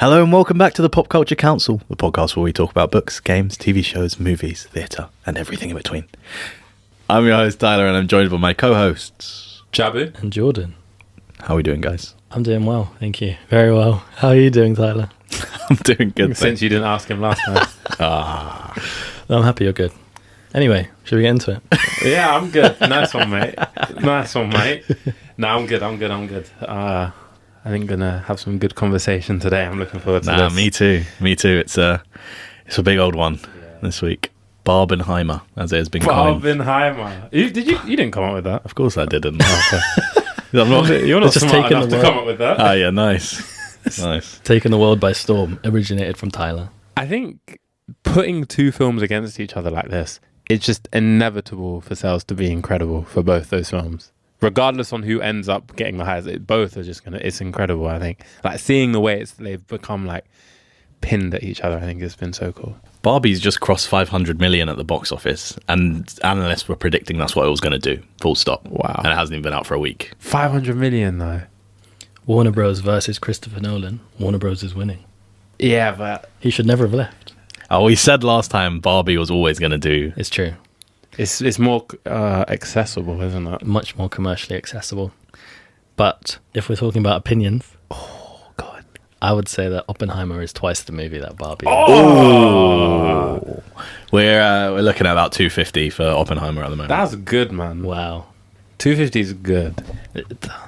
Hello and welcome back to the Pop Culture Council, the podcast where we talk about books, games, TV shows, movies, theatre, and everything in between. I'm your host, Tyler, and I'm joined by my co-hosts, Jabu and Jordan. How are we doing, guys? I'm doing well, thank you. Very well. How are you doing, Tyler? I'm doing good. Since you didn't ask him last time. I'm happy you're good. Anyway, should we get into it? Yeah, I'm good. Nice one, mate. No, I'm good. I think gonna have some good conversation today. I'm looking forward to this. Me too. It's a big old one this week. Barbenheimer, as it has been coined. Barbenheimer. You didn't come up with that? Of course I didn't. You're not just smart taking enough the to word. come up with that. Oh yeah, nice. Taking the world by storm, originated from Tyler. I think putting two films against each other like this, it's just inevitable for sales to be incredible for both those films. Regardless on who ends up getting the highest, both are just it's incredible, I think. Like seeing the way they've become like pinned at each other, I think it's been so cool. Barbie's just crossed 500 million at the box office, and analysts were predicting that's what it was going to do, full stop. Wow. And it hasn't even been out for a week. 500 million though. Warner Bros. Versus Christopher Nolan. Warner Bros. Is winning. Yeah, but He should never have left. Oh, we said last time Barbie was always going to do. It's true. it's more accessible, isn't it? Much more commercially accessible. But if we're talking about opinions, God, I would say that Oppenheimer is twice the movie that Barbie is. Oh! We're looking at about 250 for Oppenheimer at the moment. that's good, man. Wow. 250 is good.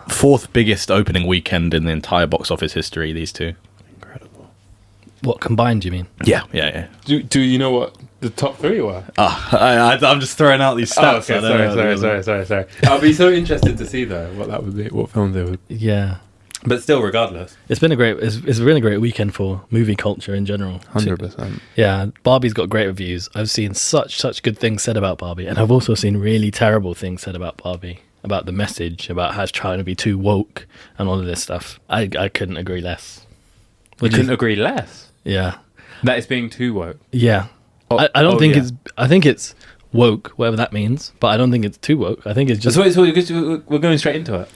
Fourth biggest opening weekend in the entire box office history, these two. Incredible. What, combined, you mean? Yeah. Do you know what the top three were? I'm just throwing out these stats. Sorry. I'll be so interested to see though what that would be, what films they would. Yeah. But still, regardless, It's been it's a really great weekend for movie culture in general. 100%. Yeah, Barbie's got great reviews. I've seen such good things said about Barbie, and I've also seen really terrible things said about Barbie, about the message, about how it's trying to be too woke and all of this stuff. I couldn't agree less. We couldn't agree less. Yeah. That it's being too woke. Yeah. Oh, I don't think yeah. I think it's woke, whatever that means, but I don't think it's too woke. I think it's just... So we're going straight into it.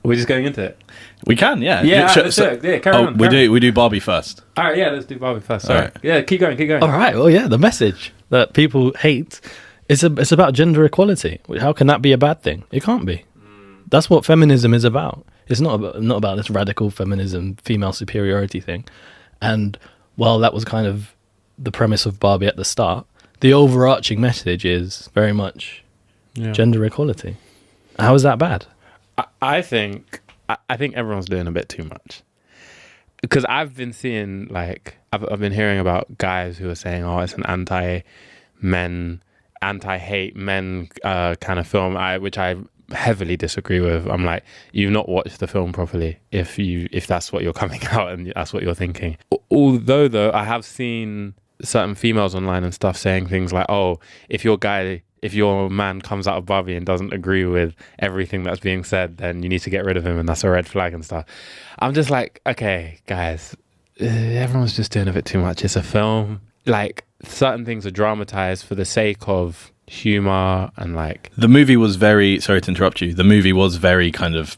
We're just going into it. We can, yeah. Yeah, let's do it. Yeah, carry on. We do Barbie first. All right, yeah, let's do Barbie first. Sorry. All right. Yeah, keep going. All right, well, yeah, the message that people hate, it's about gender equality. How can that be a bad thing? It can't be. That's what feminism is about. It's not about this radical feminism, female superiority thing. And while that was kind of the premise of Barbie at the start, the overarching message is very much gender equality. How is that bad? I think everyone's doing a bit too much, because I've been seeing I've been hearing about guys who are saying, oh, it's an anti-hate men kind of film, which I heavily disagree with. I'm like, you've not watched the film properly if that's what you're coming out and that's what you're thinking. Although though, I have seen certain females online and stuff saying things like, oh, if your man comes out of Barbie and doesn't agree with everything that's being said, then you need to get rid of him and that's a red flag and stuff. I'm just like, okay, guys, everyone's just doing a bit too much. It's a film. Like, certain things are dramatized for the sake of humor and like... The movie was very... Sorry to interrupt you. The movie was very kind of...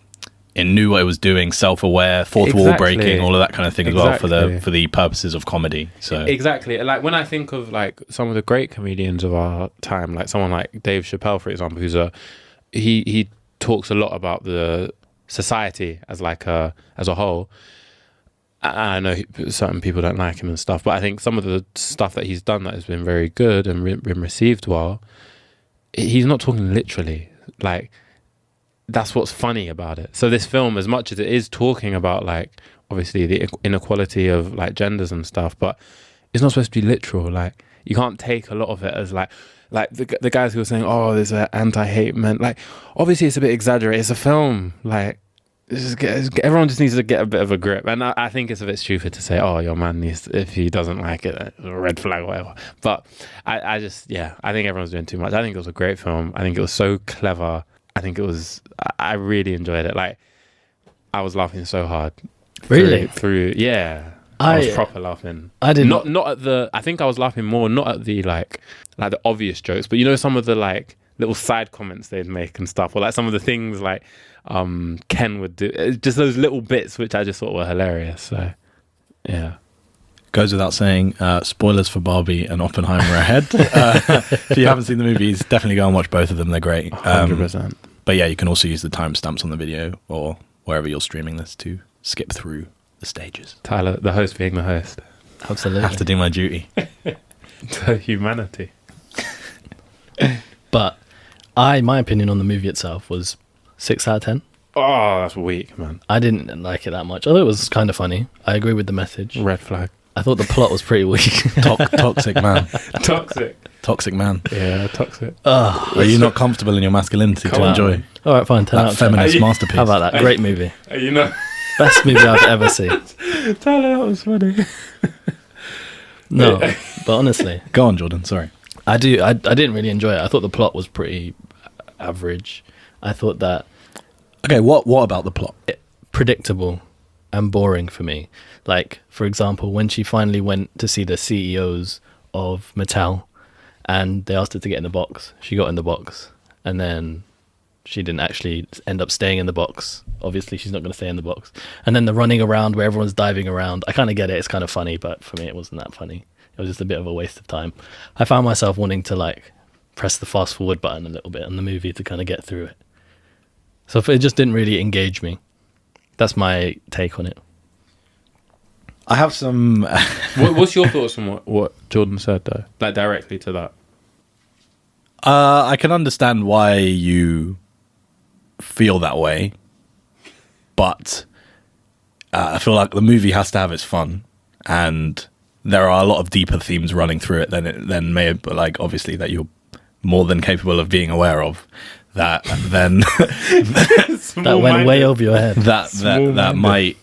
It knew what it was doing, self-aware, fourth wall breaking, all of that kind of thing as well for the purposes of comedy. So exactly, like when I think of like some of the great comedians of our time, like someone like Dave Chappelle, for example, who's he talks a lot about the society as a whole. I know certain people don't like him and stuff, but I think some of the stuff that he's done that has been very good and been received well, he's not talking literally. Like, that's what's funny about it. So this film, as much as it is talking about like obviously the inequality of like genders and stuff, but it's not supposed to be literal. Like, you can't take a lot of it as like the guys who are saying, oh, there's an anti-hate men. Like, obviously it's a bit exaggerated. It's a film. Like, everyone just needs to get a bit of a grip. And I think it's a bit stupid to say, oh, your man needs, if he doesn't like it, a red flag or whatever. But I think everyone's doing too much. I think it was a great film. I think it was so clever. I really enjoyed it. Like, I was laughing so hard. Really? Through yeah. I was proper laughing. I did not at the... I think I was laughing more, not at the like the obvious jokes, but you know, some of the like little side comments they'd make and stuff, or like some of the things like Ken would do. Just those little bits which I just thought were hilarious. So Yeah. Goes without saying, spoilers for Barbie and Oppenheimer ahead. If you haven't seen the movies, definitely go and watch both of them. They're great. 100%. But yeah, you can also use the timestamps on the video or wherever you're streaming this to skip through the stages. Tyler, the host being the host. Absolutely. I have to do my duty. To humanity. But my opinion on the movie itself was 6 out of 10. Oh, that's weak, man. I didn't like it that much, although it was kind of funny. I agree with the message. Red flag. I thought the plot was pretty weak. Toxic man. Toxic. Toxic man. Yeah, toxic. Are you not comfortable in your masculinity Come to on. enjoy All right, fine. 10 out that of 10. feminist masterpiece? How about that? Great movie. You know, Best movie I've ever seen. Tyler, that was funny. No, but honestly, Go on, Jordan. Sorry. I didn't really enjoy it. I thought the plot was pretty average. I thought that Okay, what about the plot? predictable and boring for me. Like, for example, when she finally went to see the CEOs of Mattel and they asked her to get in the box, she got in the box, and then she didn't actually end up staying in the box. Obviously, she's not going to stay in the box. And then the running around where everyone's diving around, I kind of get it. It's kind of funny, but for me, it wasn't that funny. It was just a bit of a waste of time. I found myself wanting to like press the fast forward button a little bit on the movie to kind of get through it. So it just didn't really engage me. That's my take on it. I have some. What's your thoughts on what Jordan said, though? Like, directly to that. I can understand why you feel that way, but I feel like the movie has to have its fun, and there are a lot of deeper themes running through it than may have, like, obviously that you're more than capable of being aware of. That then That went way over your head. that might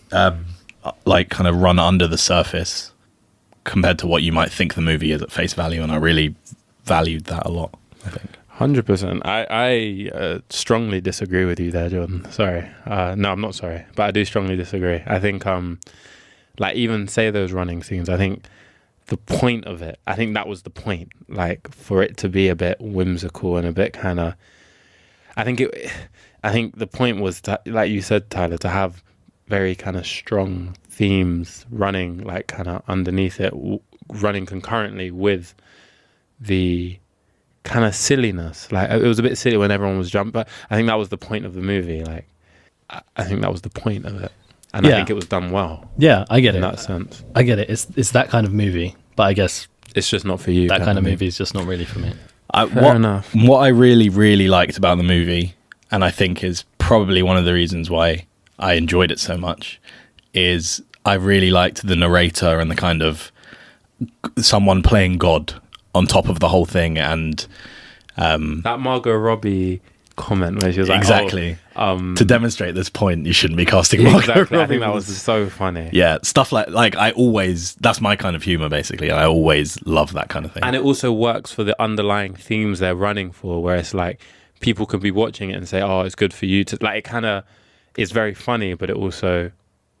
like kind of run under the surface compared to what you might think the movie is at face value, and I really valued that a lot, I think. 100%. I strongly disagree with you there, Jordan. Sorry. No, I'm not sorry, but I do strongly disagree. I think, like, even say those running scenes, I think the point of it, I think that was the point, like, for it to be a bit whimsical and a bit kind of, I think the point was, to, like you said, Tyler, to have very kind of strong themes running, like, kind of underneath it, running concurrently with the kind of silliness. Like, it was a bit silly when everyone was jumping, but I think that was the point of the movie. Like, I think that was the point of it, and I think it was done well. Yeah, I get it. In that sense, I get it. It's that kind of movie, but I guess it's just not for you. that kind of movie is just not really for me. Fair enough. What I really, really liked about the movie, and I think is probably one of the reasons why I enjoyed it so much, is I really liked the narrator and the kind of someone playing God on top of the whole thing. And That Margot Robbie comment where she was like, exactly. To demonstrate this point, you shouldn't be casting Margot exactly. Robbie. I think that was so funny. Yeah, stuff like I always, that's my kind of humor basically, and I always love that kind of thing. And it also works for the underlying themes they're running for, where it's like people could be watching it and say, oh, it's good for you to, like, it kind of is very funny, but it also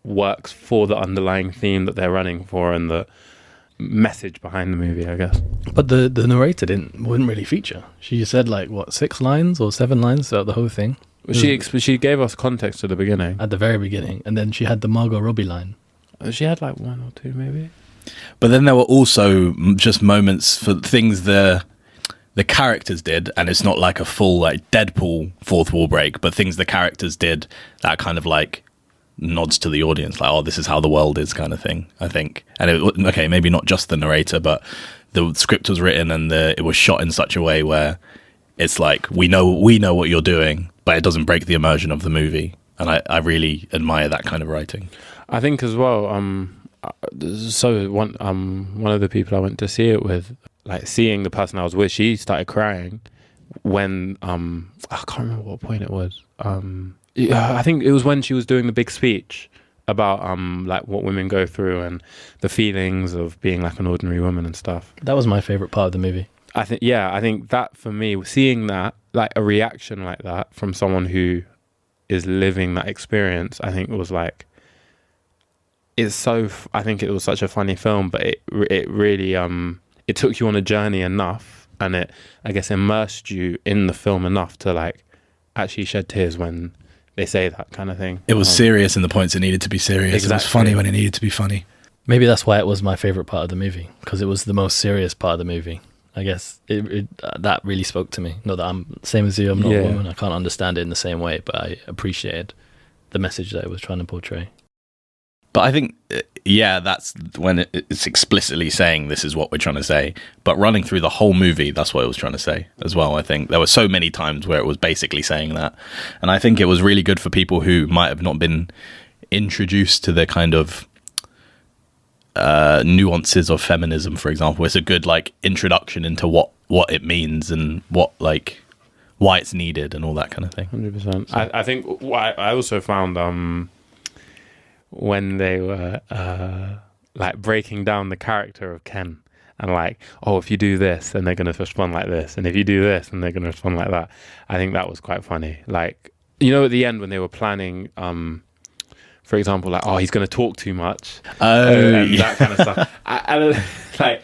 works for the underlying theme that they're running for and the message behind the movie, I guess. But the narrator wouldn't really feature. She said like what 6 lines or 7 lines throughout the whole thing. She gave us context at the beginning. At the very beginning, and then she had the Margot Robbie line. She had like 1 or 2 maybe. But then there were also just moments for things the characters did, and it's not like a full like Deadpool fourth wall break, but things the characters did that kind of like nods to the audience, like, oh, this is how the world is, kind of thing, I think. And okay, maybe not just the narrator, but the script was written and it was shot in such a way where it's like we know what you're doing, but it doesn't break the immersion of the movie. And I really admire that kind of writing. I think as well, so one of the people I went to see it with, like, seeing the person I was with, she started crying when I can't remember what point it was. I think it was when she was doing the big speech about like what women go through and the feelings of being like an ordinary woman and stuff. That was my favorite part of the movie. I think that for me, seeing that, like a reaction like that from someone who is living that experience, I think it was like, I think it was such a funny film, but it really it took you on a journey enough, and it, I guess, immersed you in the film enough to like actually shed tears when they say that kind of thing. It was serious in the points it needed to be serious. Exactly. It was funny when it needed to be funny. Maybe that's why it was my favorite part of the movie, because it was the most serious part of the movie. I guess that really spoke to me. Not that I'm same as you. I'm not a woman. I can't understand it in the same way, but I appreciated the message that it was trying to portray. But I think, that's when it's explicitly saying this is what we're trying to say. But running through the whole movie, that's what it was trying to say as well. I think there were so many times where it was basically saying that. And I think it was really good for people who might have not been introduced to the kind of nuances of feminism, for example. It's a good like introduction into what it means and what like why it's needed and all that kind of thing. 100%. I think I also found when they were like breaking down the character of Ken and like, oh, if you do this, then they're going to respond like this, and if you do this, then they're going to respond like that. I think that was quite funny. Like, you know, at the end when they were planning, for example, like, oh, he's going to talk too much, and that kind of stuff. I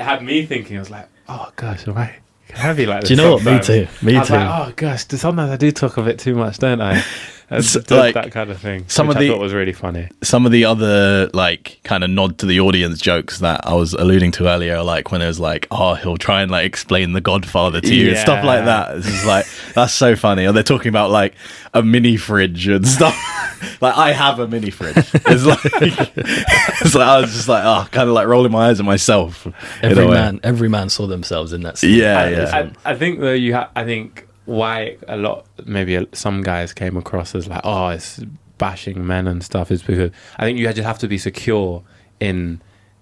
had me thinking, I was like, oh gosh, am I heavy like this? Do you know sometimes? what? Me too. I was like, oh gosh, sometimes I do talk a bit too much, don't I? Like, that kind of thing. I thought was really funny. Some of the other like kind of nod to the audience jokes that I was alluding to earlier, like when it was like, oh, he'll try and like explain The Godfather to you and stuff like that. It's just like, that's so funny. Or they're talking about like a mini fridge and stuff. Like, I have a mini fridge. It's like I was just like, oh, kind of like rolling my eyes at myself. Every man saw themselves in that scene. I think though I think why some guys came across as like, oh, it's bashing men and stuff, is because I think you just have to be secure in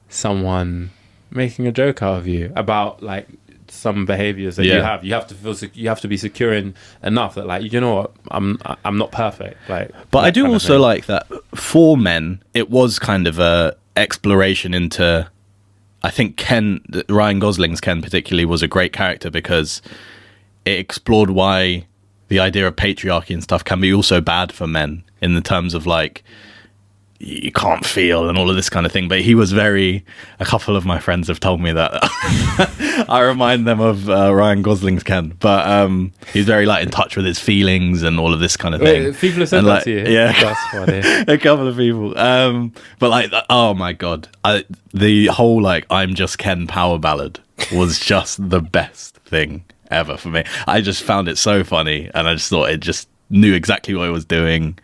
someone making a joke out of you about like some behaviors that you have. You have to feel you have to be secure in enough that like, you know what, I'm not perfect. Like, but I do also like that for men, it was kind of a exploration into. I think Ryan Gosling's Ken particularly was a great character because it explored why the idea of patriarchy and stuff can be also bad for men in the terms of like you can't feel and all of this kind of thing. But he was a couple of my friends have told me that I remind them of Ryan Gosling's Ken, but he's very like in touch with his feelings and all of this kind of thing. Wait, people have said that to you? Yeah, that's funny. A couple of people. But like, oh my God, the whole like I'm Just Ken power ballad was just the best thing ever for me. I just found it so funny, and I just thought it just knew exactly what it was doing.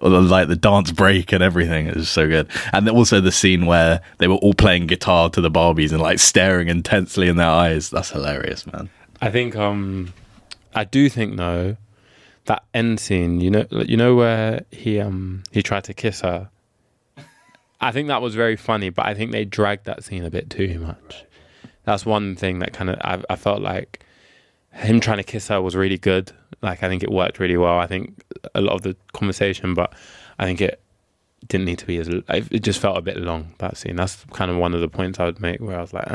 Or like the dance break and everything. It was so good. And then also the scene where they were all playing guitar to the Barbies and like staring intensely in their eyes. That's hilarious, man. I think I do think though that end scene, you know where he tried to kiss her. I think that was very funny, but I think they dragged that scene a bit too much. That's one thing that kind of I felt like him trying to kiss her was really good. Like, I think it worked really well. I think a lot of the conversation, but I think it didn't need to be it just felt a bit long, that scene. That's kind of one of the points I would make where I was like,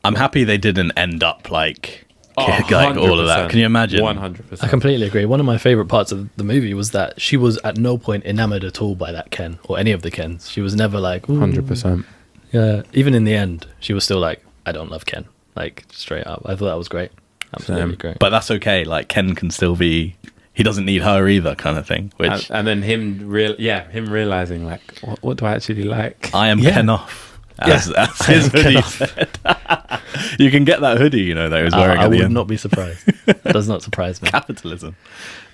I'm happy they didn't end up like all of that. Can you imagine? 100%. I completely agree. One of my favorite parts of the movie was that she was at no point enamored at all by that Ken or any of the Kens. She was never like, 100%. Yeah. Even in the end, she was still like, I don't love Ken. Like, straight up. I thought that was great. Absolutely great. But that's okay. Like, Ken can still be. He doesn't need her either, kind of thing. Which and then him realizing like, what do I actually like? I am Ken off. As his hoodie said. You can get that hoodie, that he was wearing. I would not be surprised. That does not surprise me. Capitalism.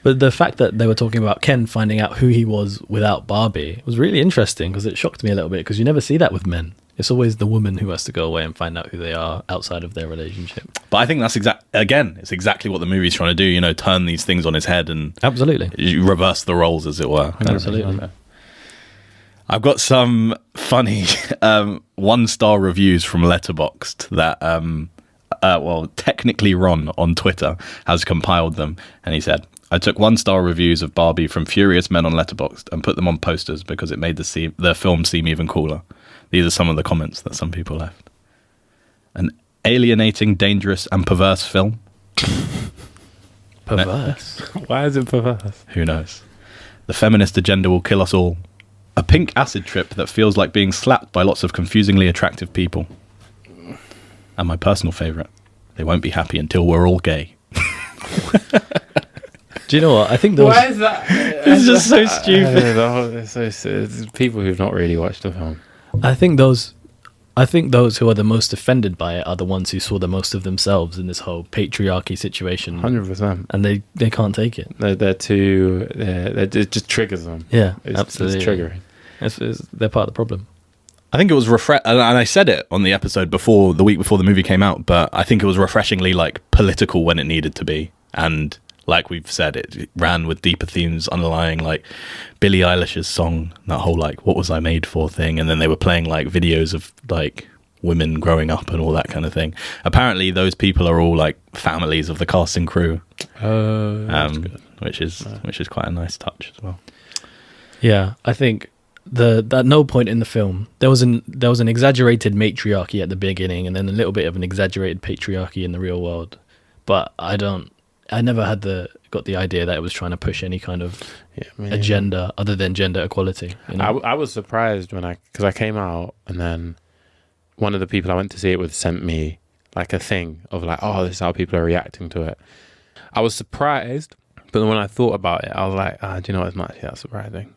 But the fact that they were talking about Ken finding out who he was without Barbie was really interesting, because it shocked me a little bit, because you never see that with men. It's always the woman who has to go away and find out who they are outside of their relationship. But I think that's it's exactly what the movie's trying to do, turn these things on his head and absolutely reverse the roles, as it were. Absolutely. I've got some funny 1-star reviews from Letterboxd that, technically Ron on Twitter has compiled them. And he said, I took 1-star reviews of Barbie from furious men on Letterboxd and put them on posters because it made the film seem even cooler. These are some of the comments that some people left. An alienating, dangerous, and perverse film. Perverse? Why is it perverse? Who knows? The feminist agenda will kill us all. A pink acid trip that feels like being slapped by lots of confusingly attractive people. And my personal favourite, they won't be happy until we're all gay. Do you know what? I think there was... Why is that? It's just so stupid. It's people who've not really watched the film. I think those who are the most offended by it are the ones who saw the most of themselves in this whole patriarchy situation, 100%. and they can't take it. They're too. It just triggers them. Yeah, It's absolutely. triggering. They're part of the problem. I think it was and I said it on the episode the week before the movie came out, but I think it was refreshingly like political when it needed to be, and like we've said, it ran with deeper themes underlying, like Billie Eilish's song, that whole like "What Was I Made For" thing, and then they were playing like videos of like women growing up and all that kind of thing. Apparently, those people are all like families of the cast and crew, which is quite a nice touch as well. Yeah, I think at no point in the film there was an exaggerated matriarchy at the beginning, and then a little bit of an exaggerated patriarchy in the real world. But I never got the idea that it was trying to push any kind of agenda other than gender equality. You know? I was surprised because I came out, and then one of the people I went to see it with sent me like a thing of like, oh, this is how people are reacting to it. I was surprised, but then when I thought about it, I was like, do you know what? It's not actually that surprising.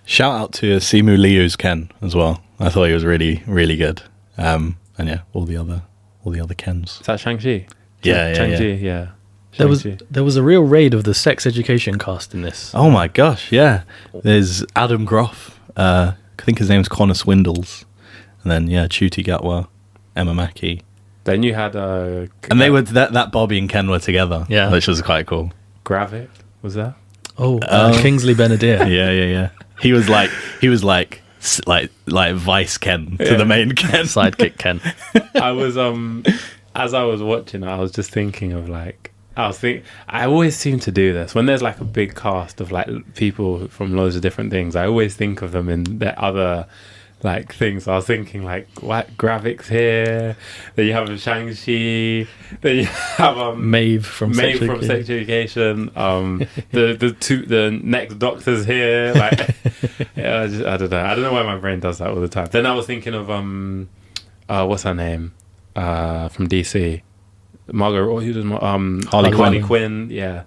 Shout out to Simu Liu's Ken as well. I thought he was really, really good. And yeah, all the other Kens. Is that Shang-Chi? Yeah. Shang-Chi, yeah. There was a real raid of the sex education cast in this. Oh my gosh, yeah. There's Adam Groff. I think his name's Connor Swindles. And then Chuti Gatwa, Emma Mackey. Then you had and they were that Barbie and Ken were together. Yeah, which was quite cool. Gravik was that? Kingsley Ben-Adir. Yeah. He was like Vice Ken to the main Ken. Sidekick Ken. I was as I was watching, I was just thinking of like, I always seem to do this when there's like a big cast of like people from loads of different things. I always think of them in their other like things. I was thinking like, what, Gravik's here, then you have Shang-Chi, then you have Maeve from Sex Education, the next Doctor's here, like I don't know why my brain does that all the time. Then I was thinking of what's her name from DC, Harley Quinn. Yeah,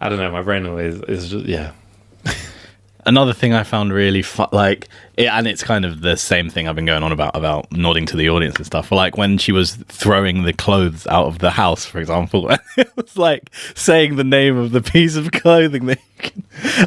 I don't know, my brain always is just Another thing I found really and it's kind of the same thing I've been going on about nodding to the audience and stuff. Like when she was throwing the clothes out of the house, for example, it was like saying the name of the piece of clothing that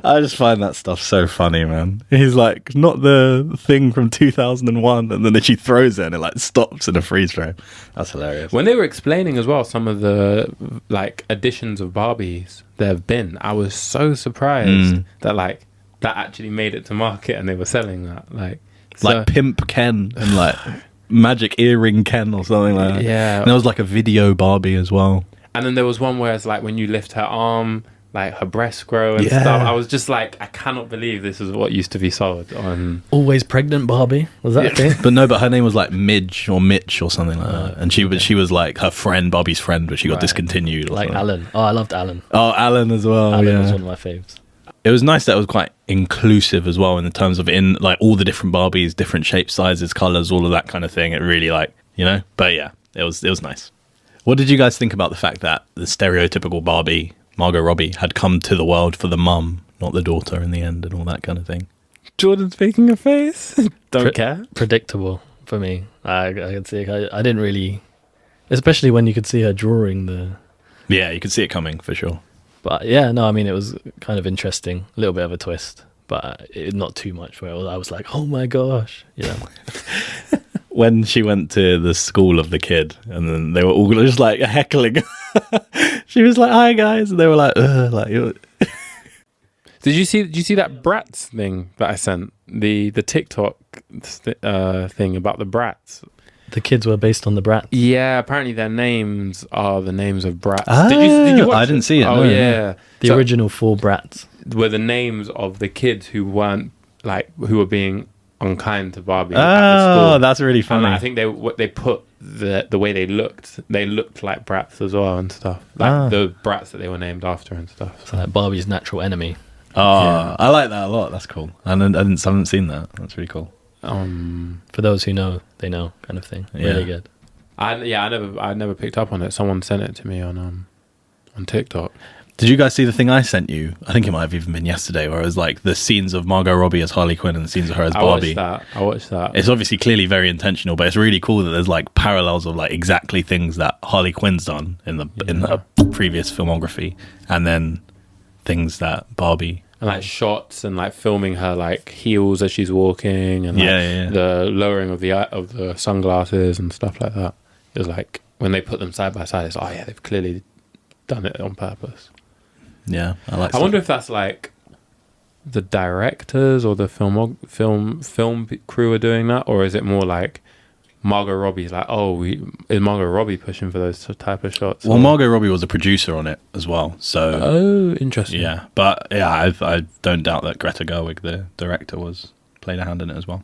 I just find that stuff so funny, man. He's like, not the thing from 2001, and then she throws it and it like stops in a freeze frame. That's hilarious. When they were explaining as well some of the like editions of Barbies there have been, I was so surprised that actually made it to market and they were selling that. Like Pimp Ken and like Magic Earring Ken or something like that. Yeah. And there was like a video Barbie as well. And then there was one where it's like when you lift her arm, like her breasts grow and stuff. I was just like, I cannot believe this is what used to be sold on. Always pregnant Barbie? Was that a thing? But her name was like Midge or Mitch or something like that. And she was like her friend, Barbie's friend, but she got discontinued. Like Alan. Oh, I loved Alan. Oh, Alan as well. Alan was one of my faves. It was nice that it was quite inclusive as well in terms of in like all the different Barbies, different shapes, sizes, colors, all of that kind of thing. It really but yeah, it was nice. What did you guys think about the fact that the stereotypical Barbie, Margot Robbie, had come to the world for the mum, not the daughter in the end, and all that kind of thing? Jordan's making a face. Don't care. Predictable for me. I could see it. I didn't really, especially when you could see her drawing the. Yeah, you could see it coming for sure. But yeah, no, I mean, it was kind of interesting, a little bit of a twist, but not too much where I was like, oh my gosh, When she went to the school of the kid and then they were all just like heckling, she was like, hi guys, and they were like, Did you see that Bratz thing that I sent? The TikTok thing about the Bratz. The kids were based on the Bratz. Yeah, apparently their names are the names of Bratz. Did you watch I didn't see it. Oh, no, yeah. The original 4 Bratz were the names of the kids who were being unkind to Barbie at the school. Oh, that's really funny. And I think they put the way they looked like Bratz as well and stuff. Like the Bratz that they were named after and stuff. So like Barbie's natural enemy. Oh, yeah. I like that a lot. That's cool. I haven't seen that. That's really cool. For those who know, they know, kind of thing. Really good. I never picked up on it. Someone sent it to me on TikTok. Did you guys see the thing I sent you? I think it might have even been yesterday, where it was like the scenes of Margot Robbie as Harley Quinn and the scenes of her as Barbie. I watched that. It's obviously clearly very intentional, but it's really cool that there's like parallels of like exactly things that Harley Quinn's done in the previous filmography, and then things that Barbie. And like shots and like filming her like heels as she's walking, and like the lowering of the sunglasses and stuff like that. It was like when they put them side by side, it's they've clearly done it on purpose. Yeah, I wonder if that's like the directors or the film crew are doing that, or is it more like Margot Robbie's like, is Margot Robbie pushing for those type of shots? Well, Margot Robbie was a producer on it as well, so interesting. Yeah, but yeah, I don't doubt that Greta Gerwig, the director, played a hand in it as well.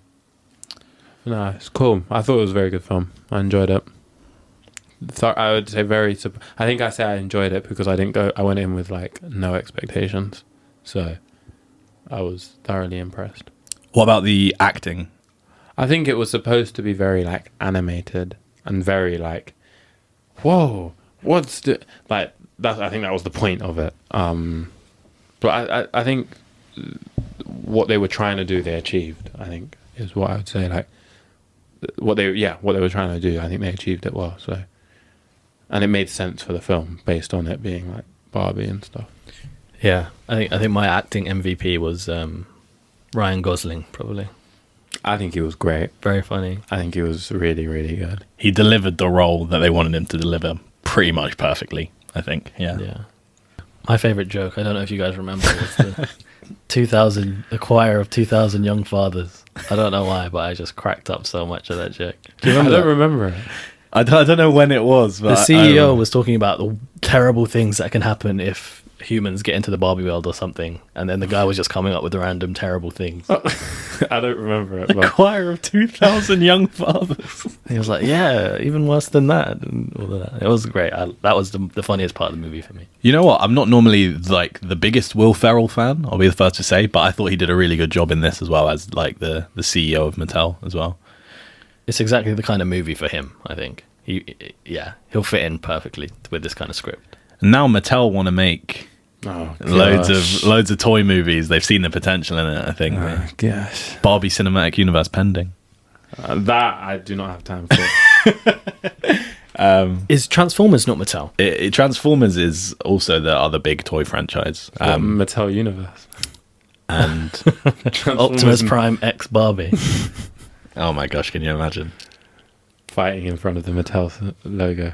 No, it's cool. I thought it was a very good film. I enjoyed it. I would say I think I say I enjoyed it because I went in with like no expectations, so I was thoroughly impressed. What about the acting? I think it was supposed to be very like animated and very like, whoa, what's the like that? I think that was the point of it. But I think what they were trying to do, they achieved. I think is what I would say. Like what they were trying to do, I think they achieved it well. So. And it made sense for the film based on it being like Barbie and stuff. Yeah, I think my acting MVP was Ryan Gosling, probably. I think he was great. Very funny. I think he was really, really good. He delivered the role that they wanted him to deliver pretty much perfectly, I think. Yeah. My favourite joke, I don't know if you guys remember, was the choir of 2,000 young fathers. I don't know why, but I just cracked up so much of that joke. Do you remember I don't remember it. I don't know when it was, but the CEO was talking about the terrible things that can happen if humans get into the Barbie world or something, and then the guy was just coming up with random terrible things. I don't remember it. A choir of 2,000 young fathers. He was like, yeah, even worse than that, and all of that. It was great. That was the funniest part of the movie for me. You know what? I'm not normally like the biggest Will Ferrell fan, I'll be the first to say, but I thought he did a really good job in this as well as like the CEO of Mattel as well. It's exactly the kind of movie for him, I think. He'll fit in perfectly with this kind of script. And now Mattel want to make loads of toy movies. They've seen the potential in it, I think. Gosh. Barbie Cinematic Universe pending. That I do not have time for. Is Transformers not Mattel? Transformers is also the other big toy franchise. Mattel Universe. And Optimus Prime X Barbie. Oh my gosh, can you imagine? Fighting in front of the Mattel logo.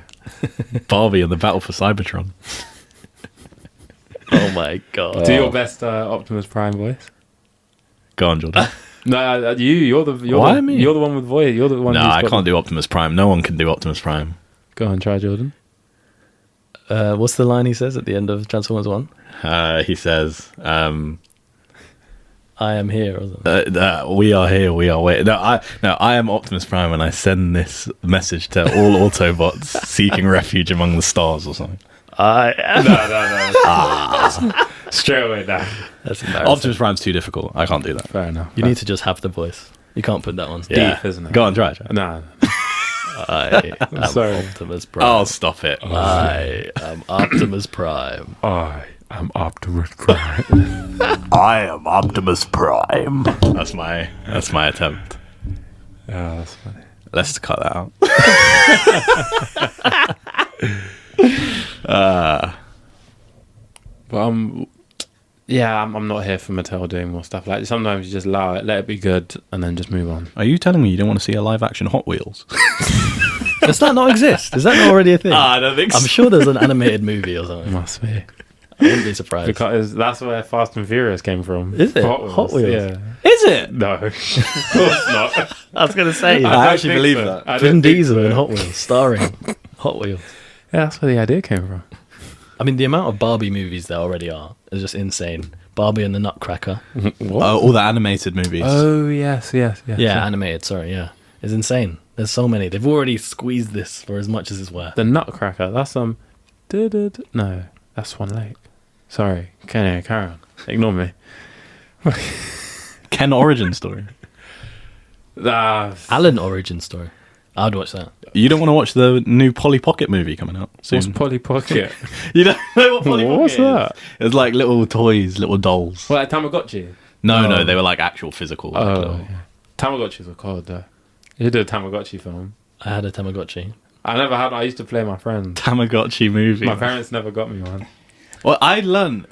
Barbie and the battle for Cybertron. Oh my god. Do your best Optimus Prime voice. Go on, Jordan. No, you're the one with voice. You're the one. No, I can't do Optimus Prime. No one can do Optimus Prime. Go on, try Jordan. What's the line he says at the end of Transformers 1? He says, I am here. Or something. We are here. We are waiting. No, I am Optimus Prime, and I send this message to all Autobots seeking refuge among the stars, or something. I am. No. Straight away, now. That's embarrassing. Optimus Prime's too difficult. I can't do that. Fair enough. You need to just have the voice. You can't put that on. Yeah. Deep, isn't it? Go on, try it. No. I am sorry. Optimus Prime. Oh, stop it. I am Optimus Prime. I am Optimus Prime. I am Optimus Prime. That's my attempt. Yeah, that's funny. Let's cut that out. But I'm not here for Mattel doing more stuff. Like sometimes you just allow it, let it be good, and then just move on. Are you telling me you don't want to see a live action Hot Wheels? Does that not exist? Is that not already a thing? I don't think so. I'm sure there's an animated movie or something. Must be. I wouldn't be surprised. Because that's where Fast and Furious came from. Is it? Hot Wheels? Yeah. Is it? No, of course not. I was going to say, I don't actually think believe so. that. I don't Vin think Diesel so. in Hot Wheels, starring Hot Wheels. Yeah, that's where the idea came from. I mean, the amount of Barbie movies there already are is just insane. Barbie and the Nutcracker. What? All the animated movies. Oh, yes. Yeah, animated, sorry, yeah. It's insane. There's so many. They've already squeezed this for as much as it's worth. The Nutcracker, that's No, that's Swan Lake. Sorry, carry on. Ignore me. Ken origin story. Alan origin story. I'd watch that. You don't want to watch the new Polly Pocket movie coming out soon? What's Polly Pocket? You don't know what Polly Pocket What's is? that? It's like little toys, little dolls. Well, like Tamagotchi. No, they were like actual physical. like, Oh, little- yeah. Tamagotchis were cold though. You did a Tamagotchi film. I had a Tamagotchi. I never had. I used to play my friends. Tamagotchi movie. My parents never got me one. Well, I learned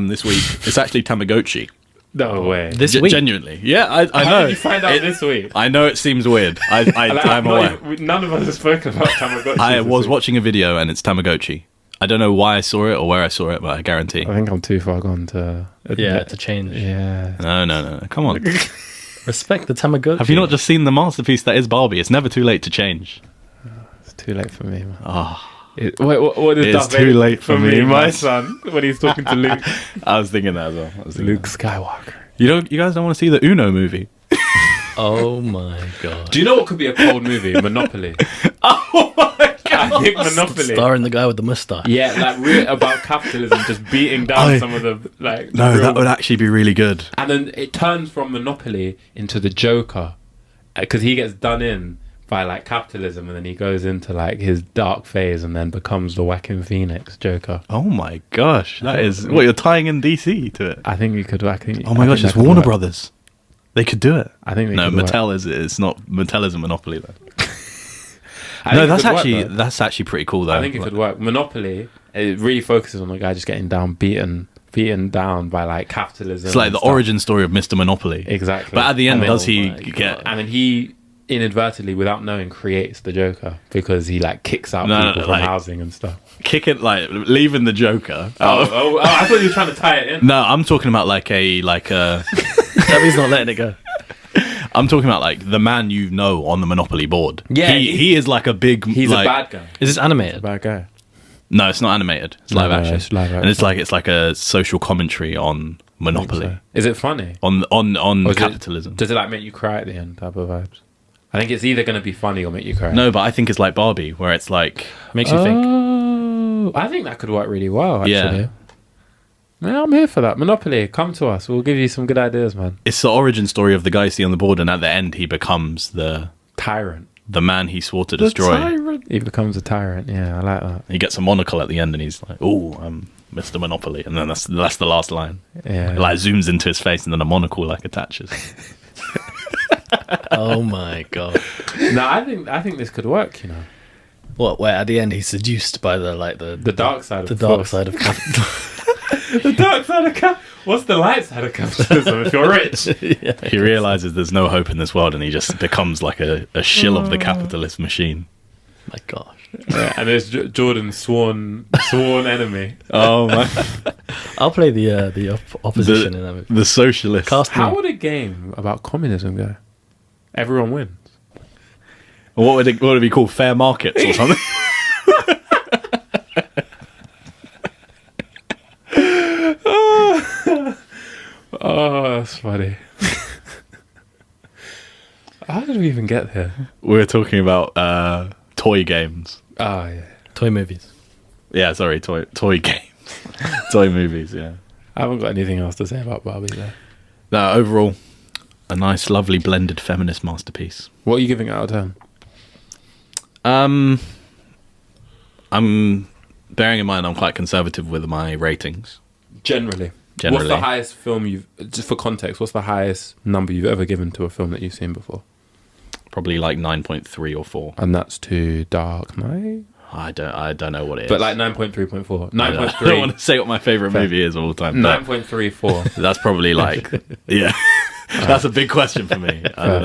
this week. It's actually Tamagotchi. No way. This week? Genuinely, yeah, I How know. did you find out this week? I know it seems weird. Like, I'm aware. None of us have spoken about Tamagotchi. I was watching a video and it's Tamagotchi. I don't know why I saw it or where I saw it, but I guarantee. I think I'm too far gone to. Yeah, to change. Yeah. No. Come on. Respect the Tamagotchi. Have you not just seen the masterpiece that is Barbie? It's never too late to change. It's too late for me, man. Oh, Wait, what is It's Darth too Vader late for me, my man. son, when he's talking to Luke? I was thinking that as well. Luke Skywalker. You guys don't want to see the Uno movie? Oh my god. Do you know what could be a cold movie? Monopoly. Oh my I think Monopoly. Starring the guy with the mustache. Yeah, like really about capitalism just beating down some of the like. No, real- that would actually be really good. And then it turns from Monopoly into the Joker, because he gets done in by like capitalism, and then he goes into like his dark phase, and then becomes the Joaquin Phoenix Joker. Oh my gosh, that is what you're tying in DC to it. I think you could. I think. Oh my I gosh, think it's that could Warner work. Brothers. They could do it. I think they No, could work. Mattel is. It's not. Mattel is a monopoly though. I No, think it that's could work, actually though. that's actually pretty cool though. I think it could work. Monopoly, it really focuses on the guy just getting beaten down by like capitalism. It's like and the stuff. origin story of Mr. Monopoly. Exactly. But at the end, And then- does he my get? God. And then he inadvertently, without knowing, creates the Joker because he like kicks out No, no, people no, from like- housing and stuff. Kick it like leaving the Joker. I thought you were trying to tie it in. No, I'm talking about like a. Debbie's not letting it go. I'm talking about like the man you know on the Monopoly board. Yeah, he is like a big. He's like, a bad guy. Is this animated? Bad guy. No, it's not animated. It's live No, action. it's live And it's action. like a social commentary on Monopoly, Is it funny? on Or is it- capitalism. Does it like make you cry at the end type of vibes? I think it's either going to be funny or make you cry. No, but I think it's like Barbie, where it's like Makes you think. Oh, I think that could work really well, actually. Yeah. Yeah, I'm here for that. Monopoly, come to us. We'll give you some good ideas, man. it's the origin story of the guy you see on the board, and at the end he becomes the Tyrant. man he swore to destroy. He becomes a tyrant. Yeah, I like that. He gets a monocle at the end, and he's like, "Oh, I'm Mr. Monopoly," and then that's the last line. Yeah. It like zooms into his face, and then a monocle like attaches. Oh my god. No, I think this could work, you know. What? Where at the end he's seduced by the dark side of the the dark force. side of capital. The dark side of What's the light side of capitalism if you're rich? Yeah. He realizes there's no hope in this world, and he just becomes like a shill of the capitalist machine. My gosh. Yeah, and there's Jordan's sworn enemy. Oh my! I'll play the opposition in that movie. The socialist. Cast How me. would a game about communism go? Everyone wins. What would it be called? Fair markets or something? Oh, that's funny. How did we even get here? We were talking about toy games. Oh, yeah. Toy movies. Yeah, sorry, toy games, toy movies. Yeah. I haven't got anything else to say about Barbie there. No, overall, a nice, lovely, blended feminist masterpiece. What are you giving it out of 10? I'm bearing in mind I'm quite conservative with my ratings. Generally. Generally. What's the highest film you've, just for context, what's the highest number you've ever given to a film that you've seen before? Probably like 9.3 or 4. And that's to Dark Knight? I don't know what it is. But like 9.3.4. I don't 9.3. want to say what my favorite Fair. movie is all the time. But 9.34. that's probably like, yeah, that's a big question for me. I don't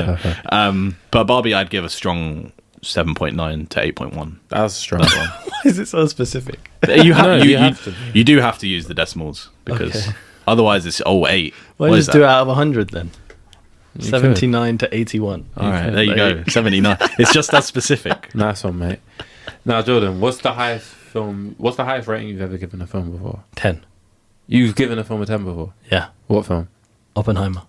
know. But Barbie, I'd give a strong 7.9 to 8.1. That's a strong one. Why is it so specific? You have, No, you, you have to. you do have to use the decimals because Okay. otherwise it's 8. Why What just is do it that? out of 100 then? You 79 to 81. All right, there you go. 79. It's just that specific. Nice one, mate. Now, Jordan, what's the highest rating you've ever given a film before? 10. You've given a film a 10 before? Yeah. What film? Oppenheimer.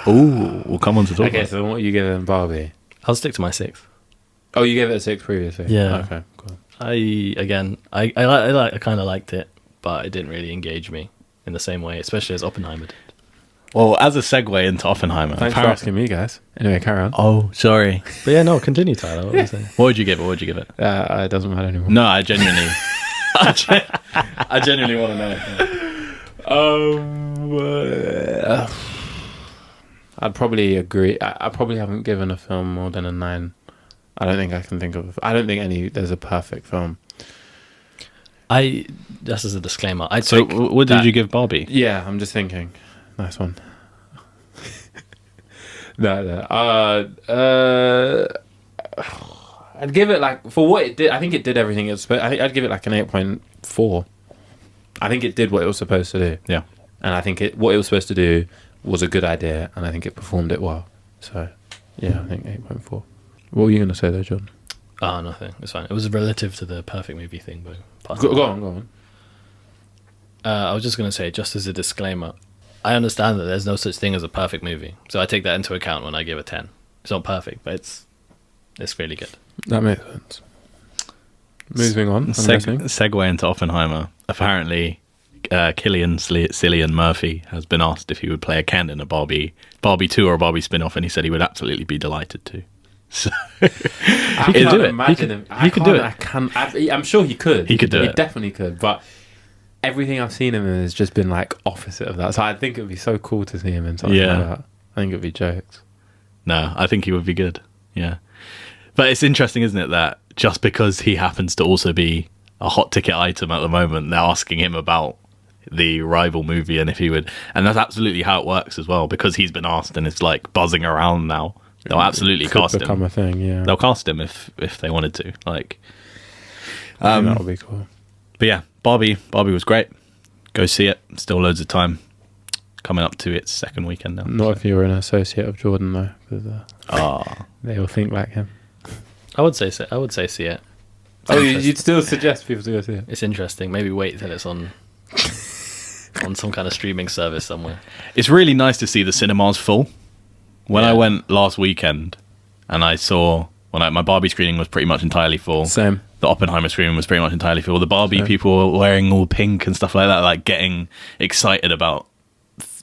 Ooh, we'll come on to talk Okay, about. so what are you giving Barbie? I'll stick to my 6. Oh, you gave it a 6 previously? Yeah. Okay, cool. I kind of liked it, but it didn't really engage me in the same way, especially as Oppenheimer did. Well, as a segue into Oppenheimer. Thanks for asking me, guys. Anyway, carry on. Oh, sorry. But yeah, no, continue, Tyler. What were you saying? What would you give it? What would you give it? It doesn't matter anymore. No, I genuinely, I genuinely want to know. I'd probably agree. I probably haven't given a film more than a 9. I don't think I can think of. I don't think there's a perfect film. Just as a disclaimer, So, what did you give Barbie? Yeah, I'm just thinking. Nice one. No. I'd give it like, for what it did. I think it did everything it was supposed. I think I'd give it like an 8.4. I think it did what it was supposed to do. Yeah. And I think what it was supposed to do was a good idea, and I think it performed it well. So, yeah, I think 8.4. What were you going to say there, John? Oh, nothing. It's fine. It was relative to the perfect movie thing, but Go on. I was just going to say, just as a disclaimer, I understand that there's no such thing as a perfect movie, so I take that into account when I give a 10. It's not perfect, but it's really good. That makes sense. Moving on. Segue into Oppenheimer. Apparently, Cillian Murphy has been asked if he would play a Ken in a Barbie 2 or a Barbie spin-off, and he said he would absolutely be delighted to. So He could do it. He could do it. I'm sure he could. He could do He it. definitely could. But everything I've seen him in has just been like opposite of that. So I think it would be so cool to see him in something like that. I think it would be jokes. No, I think he would be good. Yeah. But it's interesting, isn't it, that just because he happens to also be a hot ticket item at the moment, they're asking him about the rival movie and if he would. And that's absolutely how it works as well, because he's been asked and it's like buzzing around now. They'll absolutely cast him. Become a thing, yeah. They'll cast him if they wanted to. Like, I think that would be cool. But yeah, Barbie was great. Go see it. Still loads of time. Coming up to its second weekend now. Not if you were an associate of Jordan though, because they all think like him. I would say see it. Oh, you'd still suggest people to go see it? It's interesting. Maybe wait till it's on some kind of streaming service somewhere. It's really nice to see the cinemas full. When I went last weekend, and I saw my Barbie screening was pretty much entirely full. Same. The Oppenheimer screening was pretty much entirely full. The Barbie people were wearing all pink and stuff like that, like getting excited about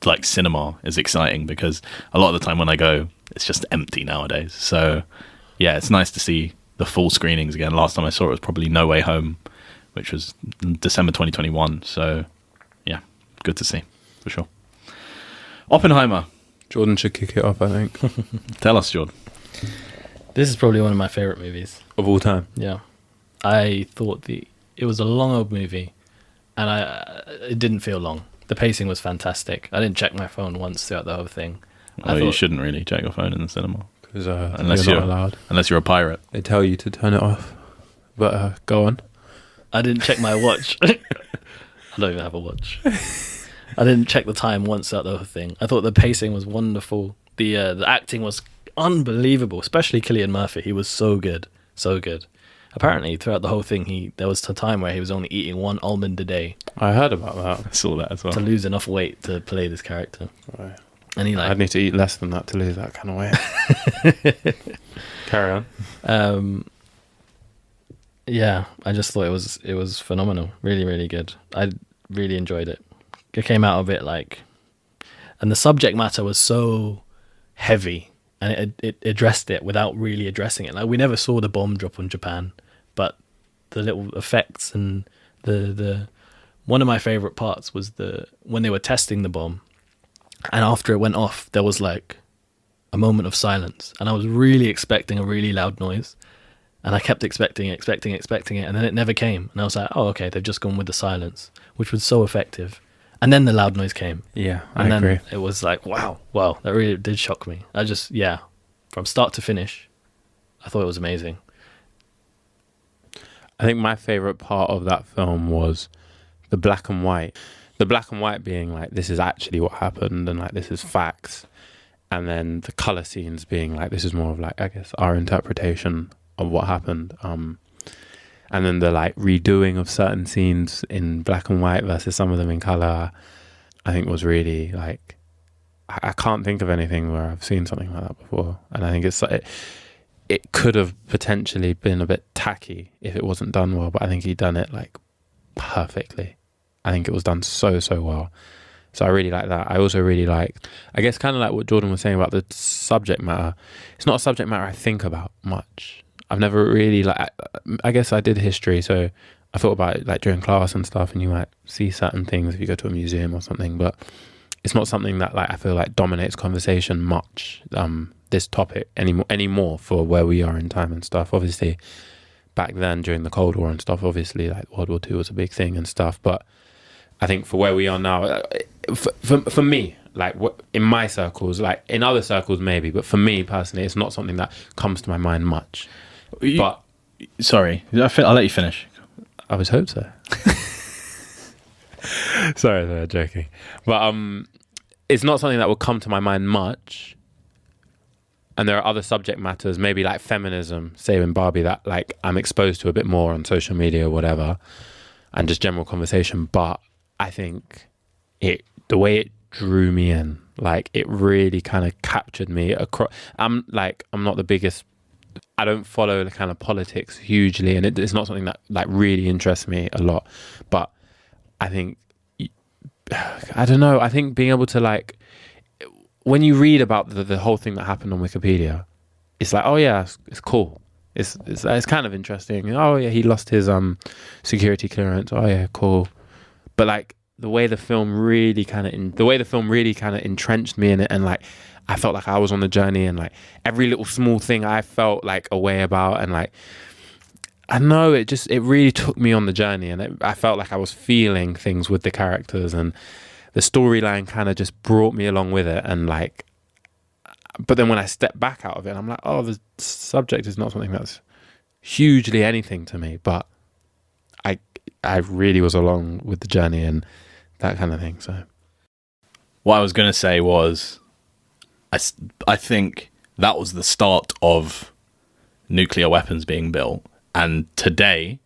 like cinema is exciting, because a lot of the time when I go, it's just empty nowadays. So yeah, it's nice to see the full screenings again. Last time I saw it was probably No Way Home, which was December 2021. So yeah, good to see for sure. Oppenheimer. Jordan should kick it off, I think. Tell us, Jordan. This is probably one of my favorite movies Of all time. Yeah, I thought it was a long old movie, and it didn't feel long. The pacing was fantastic. I didn't check my phone once throughout the whole thing. You shouldn't really check your phone in the cinema, because unless you're not allowed. Unless you're a pirate. They tell you to turn it off. But go on. I didn't check my watch. I don't even have a watch. I didn't check the time once throughout the whole thing. I thought the pacing was wonderful. The acting was unbelievable, especially Cillian Murphy. He was so good, so good. Apparently, throughout the whole thing, there was a time where he was only eating 1 almond a day. I heard about that. I saw that as well. To lose enough weight to play this character. Right. And I'd need to eat less than that to lose that kind of weight. Carry on. Yeah, I just thought it was phenomenal. Really, really good. I really enjoyed it. It came out of it and the subject matter was so heavy, and it addressed it without really addressing it. Like, we never saw the bomb drop on Japan, but the little effects and the one of my favorite parts was when they were testing the bomb, and after it went off, there was like a moment of silence, and I was really expecting a really loud noise, and I kept expecting it, and then it never came, and I was like, oh, okay, they've just gone with the silence, which was so effective. And then the loud noise came. Yeah, I agree. It was like, wow, that really did shock me. From start to finish, I thought it was amazing. I think my favorite part of that film was the black and white. The black and white being like, this is actually what happened, and like, this is facts. And then the color scenes being like, this is more of like, I guess, our interpretation of what happened. And then the like redoing of certain scenes in black and white versus some of them in color, I think was really like, I can't think of anything where I've seen something like that before. And I think it could have potentially been a bit tacky if it wasn't done well, but I think he done it like perfectly. I think it was done so well. So I really like that. I also really like, I guess, kind of like what Jordan was saying about the subject matter. It's not a subject matter I think about much. I've never really I guess I did history, so I thought about it like during class and stuff, and you might see certain things if you go to a museum or something, but it's not something that like I feel like dominates conversation much, this topic anymore for where we are in time and stuff. Obviously back then during the Cold War and stuff, obviously like World War II was a big thing and stuff, but I think for where we are now, for me, like in my circles, like in other circles maybe, but for me personally, it's not something that comes to my mind much. But sorry, I'll let you finish. I was hoped so. sorry, joking. But it's not something that will come to my mind much. And there are other subject matters, maybe like feminism, say in Barbie, that like I'm exposed to a bit more on social media or whatever, and just general conversation. But I think the way it drew me in, like it really kind of captured me across. I'm not the biggest, I don't follow the kind of politics hugely, and it's not something that like really interests me a lot. But I think, I don't know, I think being able to like, when you read about the whole thing that happened on Wikipedia, it's like, oh yeah, it's cool. It's kind of interesting. Oh yeah, he lost his security clearance. Oh yeah, cool. But like the way the film really kind of entrenched me in it, and like I felt like I was on the journey, and like every little small thing I felt like a way about, and like I know it really took me on the journey, and I felt like I was feeling things with the characters, and the storyline kind of just brought me along with it. And like, but then when I step back out of it, I'm like, oh, the subject is not something that's hugely anything to me, but I really was along with the journey and that kind of thing. So what I was going to say was, I think that was the start of nuclear weapons being built. And today,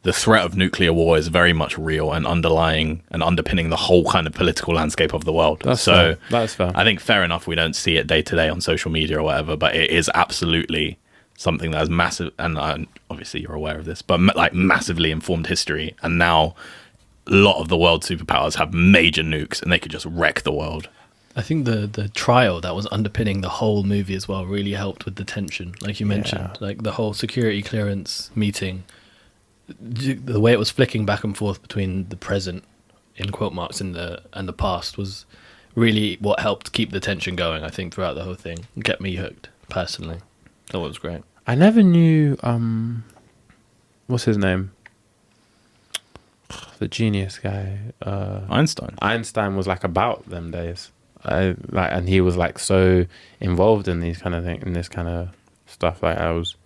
the threat of nuclear war is very much real and underlying and underpinning the whole kind of political landscape of the world. That's fair. I think fair enough, we don't see it day to day on social media or whatever, but it is absolutely something that has massive, and obviously you're aware of this, but like massively informed history. And now a lot of the world superpowers have major nukes and they could just wreck the world. I think the trial that was underpinning the whole movie as well really helped with the tension, like you mentioned, like the whole security clearance meeting, the way it was flicking back and forth between the present, in quote marks, and the past was really what helped keep the tension going, I think, throughout the whole thing. It kept me hooked, personally. That was great. I never knew, what's his name? The genius guy. Einstein. Einstein was like about them days. And he was like so involved in these kind of things, in this kind of stuff. Like I was,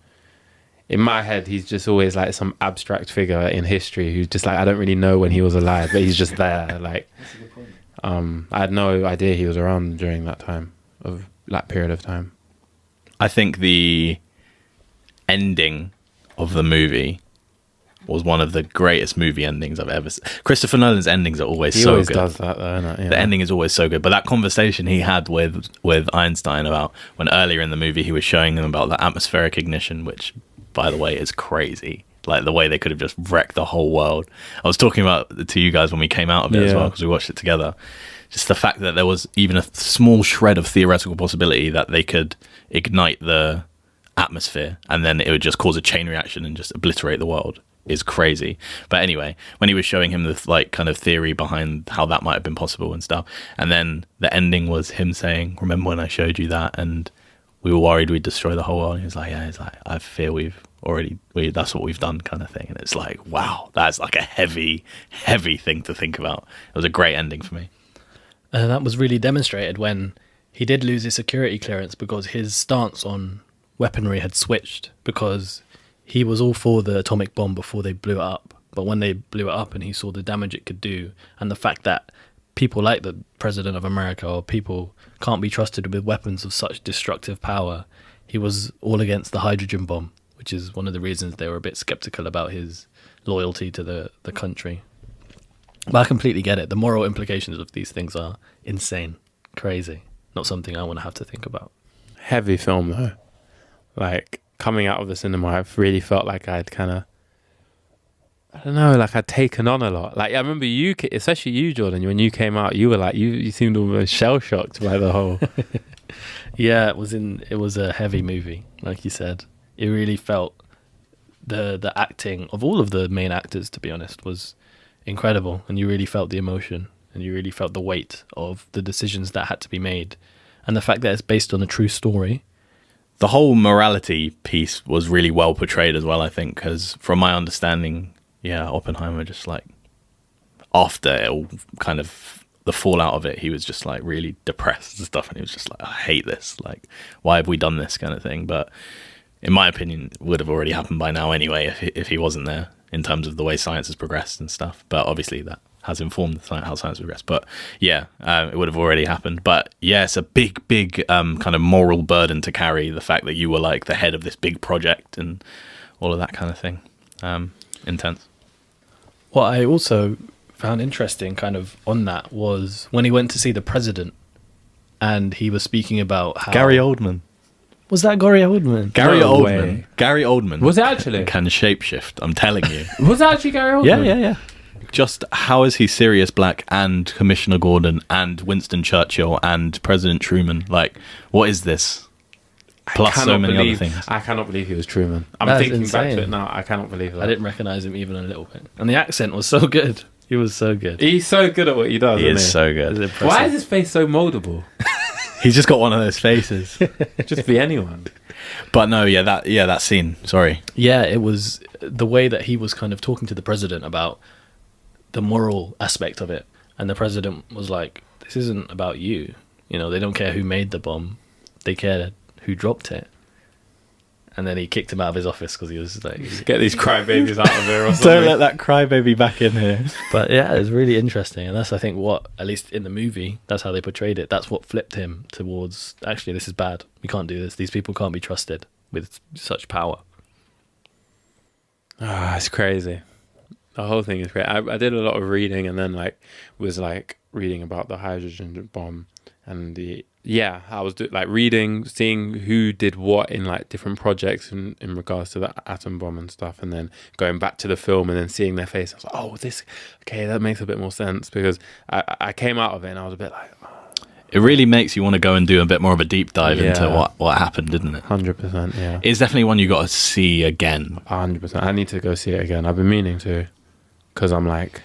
in my head, he's just always like some abstract figure in history who's just like, I don't really know when he was alive, but he's just there. Like, that's a good point. I had no idea he was around during that time of that period of time. I think the ending of the movie was one of the greatest movie endings I've ever seen. Christopher Nolan's endings are always so good. He always does that, though, isn't it? Yeah. The ending is always so good. But that conversation he had with Einstein about when earlier in the movie he was showing them about the atmospheric ignition, which, by the way, is crazy. Like the way they could have just wrecked the whole world. I was talking about it to you guys when we came out of it as well, because we watched it together. Just the fact that there was even a small shred of theoretical possibility that they could ignite the atmosphere and then it would just cause a chain reaction and just obliterate the world is crazy. But anyway, when he was showing him the like kind of theory behind how that might have been possible and stuff, and then the ending was him saying, "Remember when I showed you that and we were worried we'd destroy the whole world?" And he was like, "Yeah," he's like, "I fear that's what we've done," kind of thing. And it's like, wow, that's like a heavy thing to think about. It was a great ending for me. And that was really demonstrated when he did lose his security clearance, because his stance on weaponry had switched, because he was all for the atomic bomb before they blew it up. But when they blew it up and he saw the damage it could do, and the fact that people like the President of America or people can't be trusted with weapons of such destructive power, he was all against the hydrogen bomb, which is one of the reasons they were a bit skeptical about his loyalty to the country. But I completely get it. The moral implications of these things are insane, crazy. Not something I want to have to think about. Heavy film, though. Like, coming out of the cinema, I've really felt like I'd kind of I don't know, like I'd taken on a lot. Like I remember you, especially you, Jordan, when you came out, you were like, you seemed almost shell shocked by the whole. Yeah, it was a heavy movie, like you said. It really felt the acting of all of the main actors, to be honest, was incredible, and you really felt the emotion, and you really felt the weight of the decisions that had to be made, and the fact that it's based on a true story. The whole morality piece was really well portrayed as well, I think, because from my understanding, yeah, Oppenheimer just like after it all kind of the fallout of it, he was just like really depressed and stuff, and he was just like, I hate this, like why have we done this kind of thing. But in my opinion, it would have already happened by now anyway if he wasn't there, in terms of the way science has progressed and stuff. But obviously that has informed how science progressed. But yeah, it would have already happened. But yeah, it's a big kind of moral burden to carry, the fact that you were like the head of this big project and all of that kind of thing. Intense. What I also found interesting kind of on that was when he went to see the president, and he was speaking about how... Gary Oldman. Was that Gary Oldman? Gary No Oldman. way. Gary Oldman. Was it actually? Can shapeshift, I'm telling you. Was it actually Gary Oldman? Yeah. Just how is he Sirius Black and Commissioner Gordon and Winston Churchill and President Truman? Like, what is this? Plus so many other things. I cannot believe he was Truman. I'm That's thinking back insane. to it now. I cannot believe that. I didn't recognize him even a little bit, and the accent was so good. He was so good. He's so good at what he does. He isn't is so good. It's Why is impressive. his face so moldable? He's just got one of those faces. Just be anyone. But no, that scene. Sorry. Yeah, it was the way that he was kind of talking to the president about the moral aspect of it, and the president was like, "This isn't about you. You know, they don't care who made the bomb; they care who dropped it." And then he kicked him out of his office because he was like, Get these crybabies out of here or something. Don't let that crybaby back in here. But yeah, it was really interesting, and that's, I think, what, at least in the movie, that's how they portrayed it. That's what flipped him towards, actually, this is bad. We can't do this. These people can't be trusted with such power. It's crazy. The whole thing is great. I did a lot of reading, and then was reading about the hydrogen bomb and I was reading, seeing who did what in like different projects in regards to the atom bomb and stuff, and then going back to the film and then seeing their face. I was like, that makes a bit more sense, because I came out of it and I was a bit like, It really makes you want to go and do a bit more of a deep dive into what happened, didn't it? 100%, yeah. It's definitely one you got to see again. 100%. I need to go see it again. I've been meaning to, because I'm like,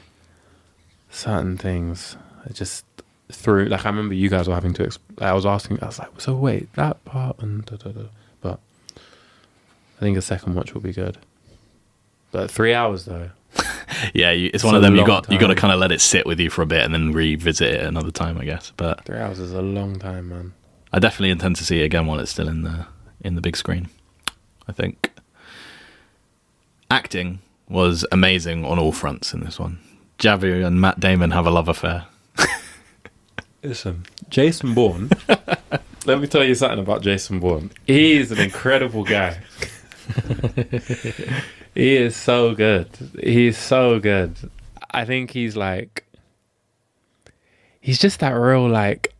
certain things are just through. Like, I remember you guys were having to. I was like, so wait, that part and but I think a second watch will be good. But 3 hours though. Yeah, it's one of them. You got to time. kind of let it sit with you for a bit and then revisit it another time, I guess. But 3 hours is a long time, man. I definitely intend to see it again while it's still in the big screen. I think acting was amazing on all fronts in this one. Javier and Matt Damon have a love affair. Listen, Jason Bourne. Let me tell you something about Jason Bourne. He's an incredible guy. He is so good. He's so good. I think he's just that real like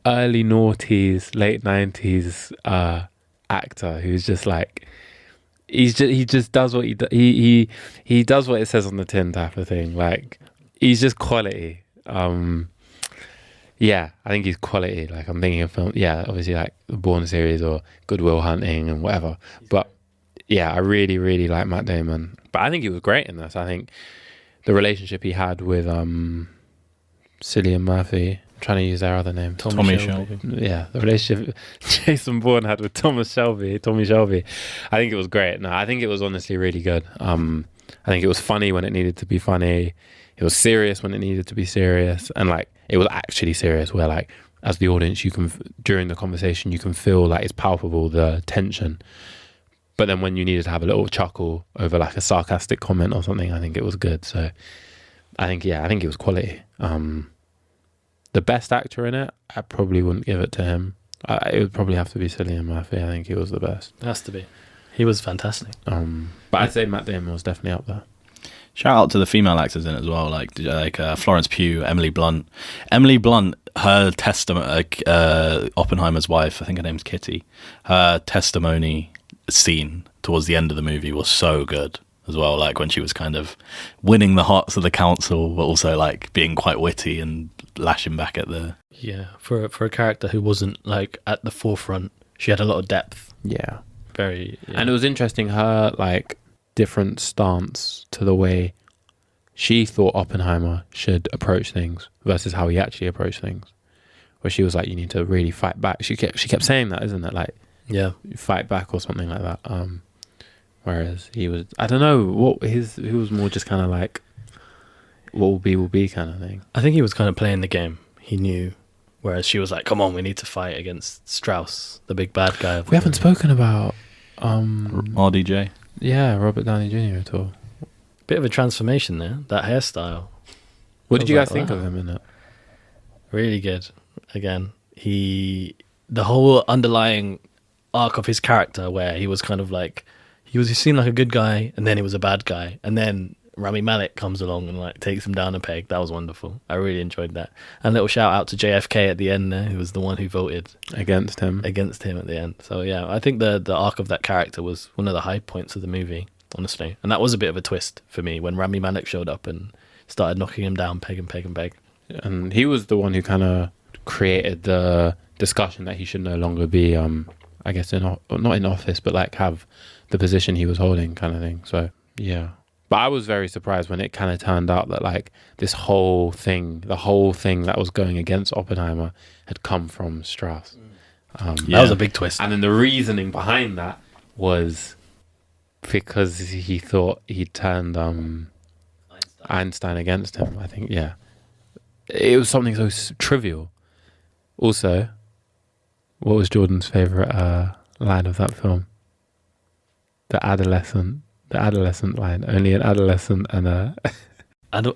early noughties, late 90s actor who's just like, he just does what he does what it says on the tin type of thing. Like, he's just quality. Yeah, I think he's quality. Like, I'm thinking of film. Yeah, obviously like the Bourne series or Good Will Hunting and whatever. But yeah, I really, really like Matt Damon. But I think he was great in this. I think the relationship he had with Cillian Murphy, I'm trying to use their other name, Tommy Shelby. Yeah, the relationship Jason Bourne had with Tommy Shelby. I think it was great. No, I think it was honestly really good. I think it was funny when it needed to be funny. It was serious when it needed to be serious, and like it was actually serious. Where like as the audience, you can during the conversation you can feel like it's palpable, the tension. But then when you needed to have a little chuckle over like a sarcastic comment or something, I think it was good. So I think it was quality. The best actor in it, I probably wouldn't give it to him. It would probably have to be Cillian Murphy. I think he was the best. It has to be. He was fantastic. But I'd say Matt Damon was definitely up there. Shout out to the female actors in it as well, like Florence Pugh, Emily Blunt. Emily Blunt, her testimony, Oppenheimer's wife, I think her name's Kitty. Her testimony scene towards the end of the movie was so good. as well, like when she was kind of winning the hearts of the council, but also like being quite witty and lashing back at the... Yeah, for a character who wasn't like at the forefront, she had a lot of depth. Yeah. Very, yeah. And it was interesting, her like different stance to the way she thought Oppenheimer should approach things versus how he actually approached things. Where she was like, you need to really fight back. She kept saying that, isn't it? Like, yeah, fight back or something like that. Whereas he was, I don't know, he was more just kind of like, what will be kind of thing. I think he was kind of playing the game. He knew. Whereas she was like, come on, we need to fight against Strauss, the big bad guy. We haven't spoken about RDJ. Yeah, Robert Downey Jr. at all. Bit of a transformation there, that hairstyle. What did you guys think of him in it? Really good. Again, the whole underlying arc of his character where he was kind of like, he seemed like a good guy and then he was a bad guy. And then Rami Malek comes along and like takes him down a peg. That was wonderful. I really enjoyed that. And a little shout out to JFK at the end there, who was the one who voted against him at the end. So yeah, I think the arc of that character was one of the high points of the movie, honestly. And that was a bit of a twist for me when Rami Malek showed up and started knocking him down peg and peg and peg. And he was the one who kind of created the discussion that he should no longer be, I guess, not in office, but like have the position he was holding kind of thing. So yeah. But I was very surprised when it kind of turned out that like the whole thing that was going against Oppenheimer had come from Strauss. That was a big twist. And then the reasoning behind that was because he thought he turned Einstein against him. I think, yeah. It was something so trivial. Also, what was Jordan's favourite line of that film? The adolescent line. Only an adolescent and a...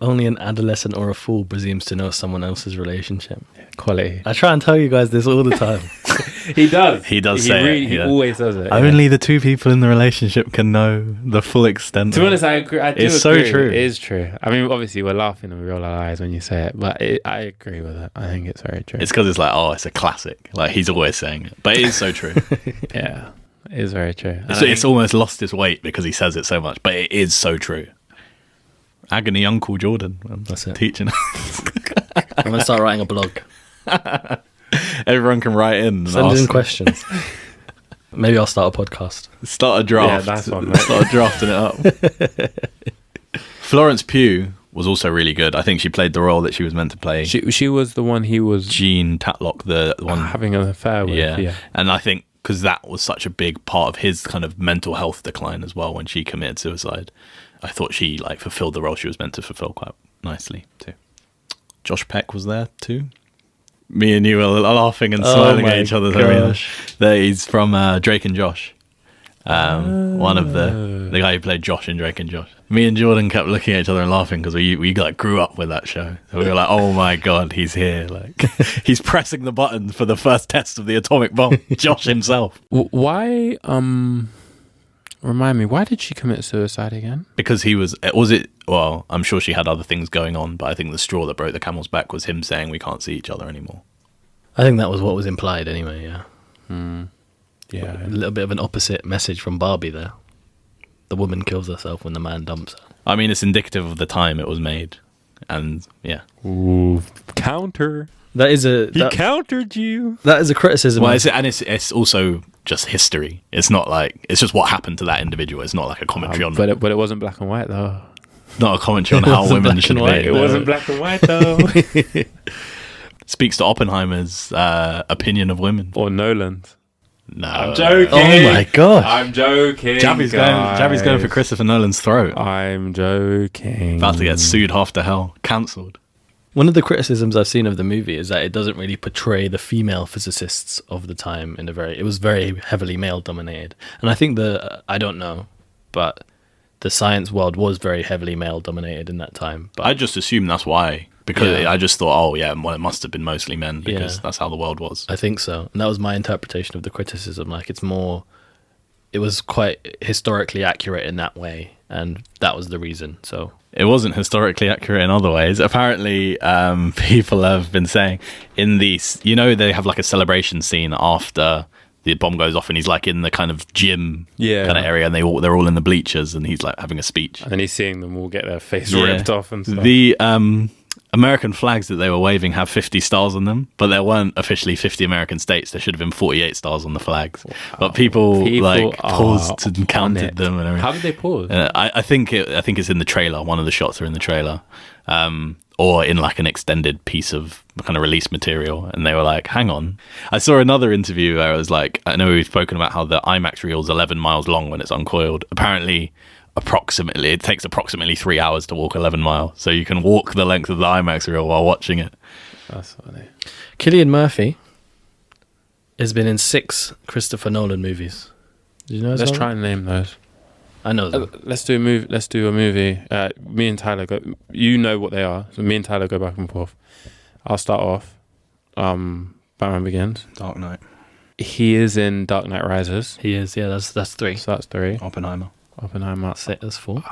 Only an adolescent or a fool presumes to know someone else's relationship. Quality. I try and tell you guys this all the time. He does. He does say it. He always says it. Only the two people in the relationship can know the full extent. To be honest, I agree. It's so true. It is true. I mean, obviously, we're laughing and we roll our eyes when you say it, but I agree with it. I think it's very true. It's because it's like, it's a classic. Like, he's always saying it. But it is so true. Yeah, it is very true. It's almost lost its weight because he says it so much, but it is so true. Agony Uncle Jordan. That's it. Teaching. I'm going to start writing a blog. Everyone can write in. Send in questions. Maybe I'll start a podcast. Start a draft. Yeah, that's one. Right? Start drafting it up. Florence Pugh was also really good. I think she played the role that she was meant to play. She was the one he was... Jean Tatlock, the one... having an affair with. Yeah. And I think because that was such a big part of his kind of mental health decline as well when she committed suicide. I thought she like fulfilled the role she was meant to fulfill quite nicely too. Josh Peck was there too. Me and you were laughing and smiling at each other. He's from Drake and Josh. One of the guy who played Josh in Drake and Josh. Me and Jordan kept looking at each other and laughing because we like grew up with that show. So we were like, oh my god, he's here! Like he's pressing the button for the first test of the atomic bomb. Josh himself. Why? Remind me, why did she commit suicide again? Because well, I'm sure she had other things going on, but I think the straw that broke the camel's back was him saying we can't see each other anymore. I think that was what was implied anyway, yeah. Yeah. A little bit of an opposite message from Barbie there. The woman kills herself when the man dumps her. I mean, it's indicative of the time it was made. And, yeah. Ooh, counter. That is He countered you. That is a criticism. Well, it's also just history. It's not like... It's just what happened to that individual. It's not like a commentary on... But it wasn't black and white, though. Not a commentary on how women should be. It wasn't black and white, though. Speaks to Oppenheimer's opinion of women. Or Nolan's. No. I'm joking. Oh, my gosh. I'm joking, Javi's going for Christopher Nolan's throat. I'm joking. About to get sued half to hell. Cancelled. One of the criticisms I've seen of the movie is that it doesn't really portray the female physicists of the time it was very heavily male dominated. And I think I don't know, but the science world was very heavily male dominated in that time. But I just assumed that's why, because I just thought, well, it must have been mostly men because that's how the world was. I think so. And that was my interpretation of the criticism. Like it was quite historically accurate in that way. And that was the reason. So it wasn't historically accurate in other ways. Apparently, people have been saying in these, they have like a celebration scene after the bomb goes off and he's like in the kind of gym Yeah. kind of area, and they're all in the bleachers, and he's like having a speech. And then he's seeing them all get their face Yeah. ripped off and stuff. The American flags that they were waving have 50 stars on them, but there weren't officially 50 American states. There should have been 48 stars on the flags. Wow. But people like paused and counted them and everything. How did they pause? I think it's in the trailer. One of the shots are in the trailer, or in like an extended piece of kind of release material. And they were like, "Hang on." I saw another interview where it was like, I know we've spoken about how the IMAX reel is 11 miles long when it's uncoiled. Apparently, it takes approximately 3 hours to walk 11 miles. So you can walk the length of the IMAX reel while watching it. That's funny. Cillian Murphy has been in 6 Christopher Nolan movies. Do you know? Let's try and name those. I know them. Let's do a movie. Me and Tyler go. You know what they are. So me and Tyler go back and forth. I'll start off. Batman Begins. Dark Knight. He is in Dark Knight Rises. He is. Yeah, that's 3. So that's 3. Oppenheimer. That's 4.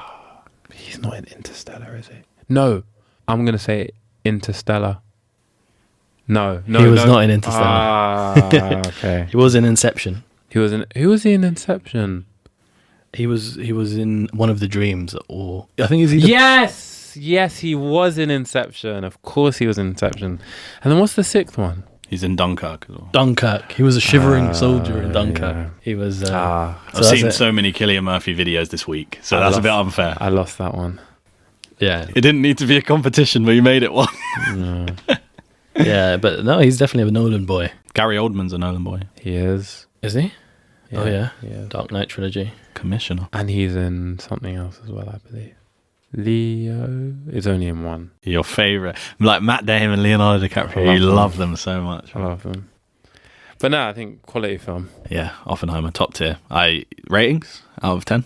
He's not in Interstellar, is he? No, I'm gonna say Interstellar. No, he was not in Interstellar. Okay. He was in Inception. Who was he in Inception? He was in one of the dreams, or I think he's either Yes, he was in Inception. Of course, he was in Inception. And then what's the 6th one? He's in Dunkirk as well. Dunkirk. He was a shivering soldier in Dunkirk. Yeah. He was. I've seen so many Cillian Murphy videos this week, so that's a bit unfair. I lost that one. Yeah, it didn't need to be a competition, but you made it one. No. Yeah, but no, he's definitely a Nolan boy. Gary Oldman's a Nolan boy. He is. Is he? Yeah, oh yeah. Yeah. Dark Knight trilogy. Commissioner. And he's in something else as well, I believe. Leo is only in one. Your favourite. Like Matt Damon, Leonardo DiCaprio. You love them so much. I love them. But no, I think quality film. Yeah, Oppenheimer, top tier. Ratings out of 10?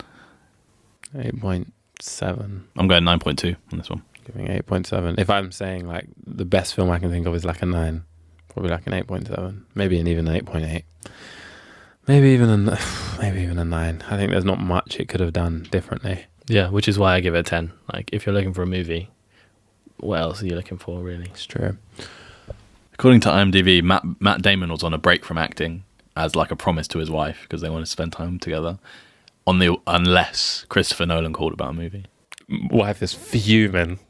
8.7. I'm going 9.2 on this one. Giving 8.7. If I'm saying like the best film I can think of is like a 9, probably like an 8.7. Maybe even an 8.8. Maybe even a 9. I think there's not much it could have done differently. Yeah, which is why I give it a 10. Like, if you're looking for a movie, what else are you looking for, really? It's true. According to IMDb, Matt Damon was on a break from acting as like a promise to his wife because they wanted to spend time together. Unless Christopher Nolan called about a movie. Wife is fuming.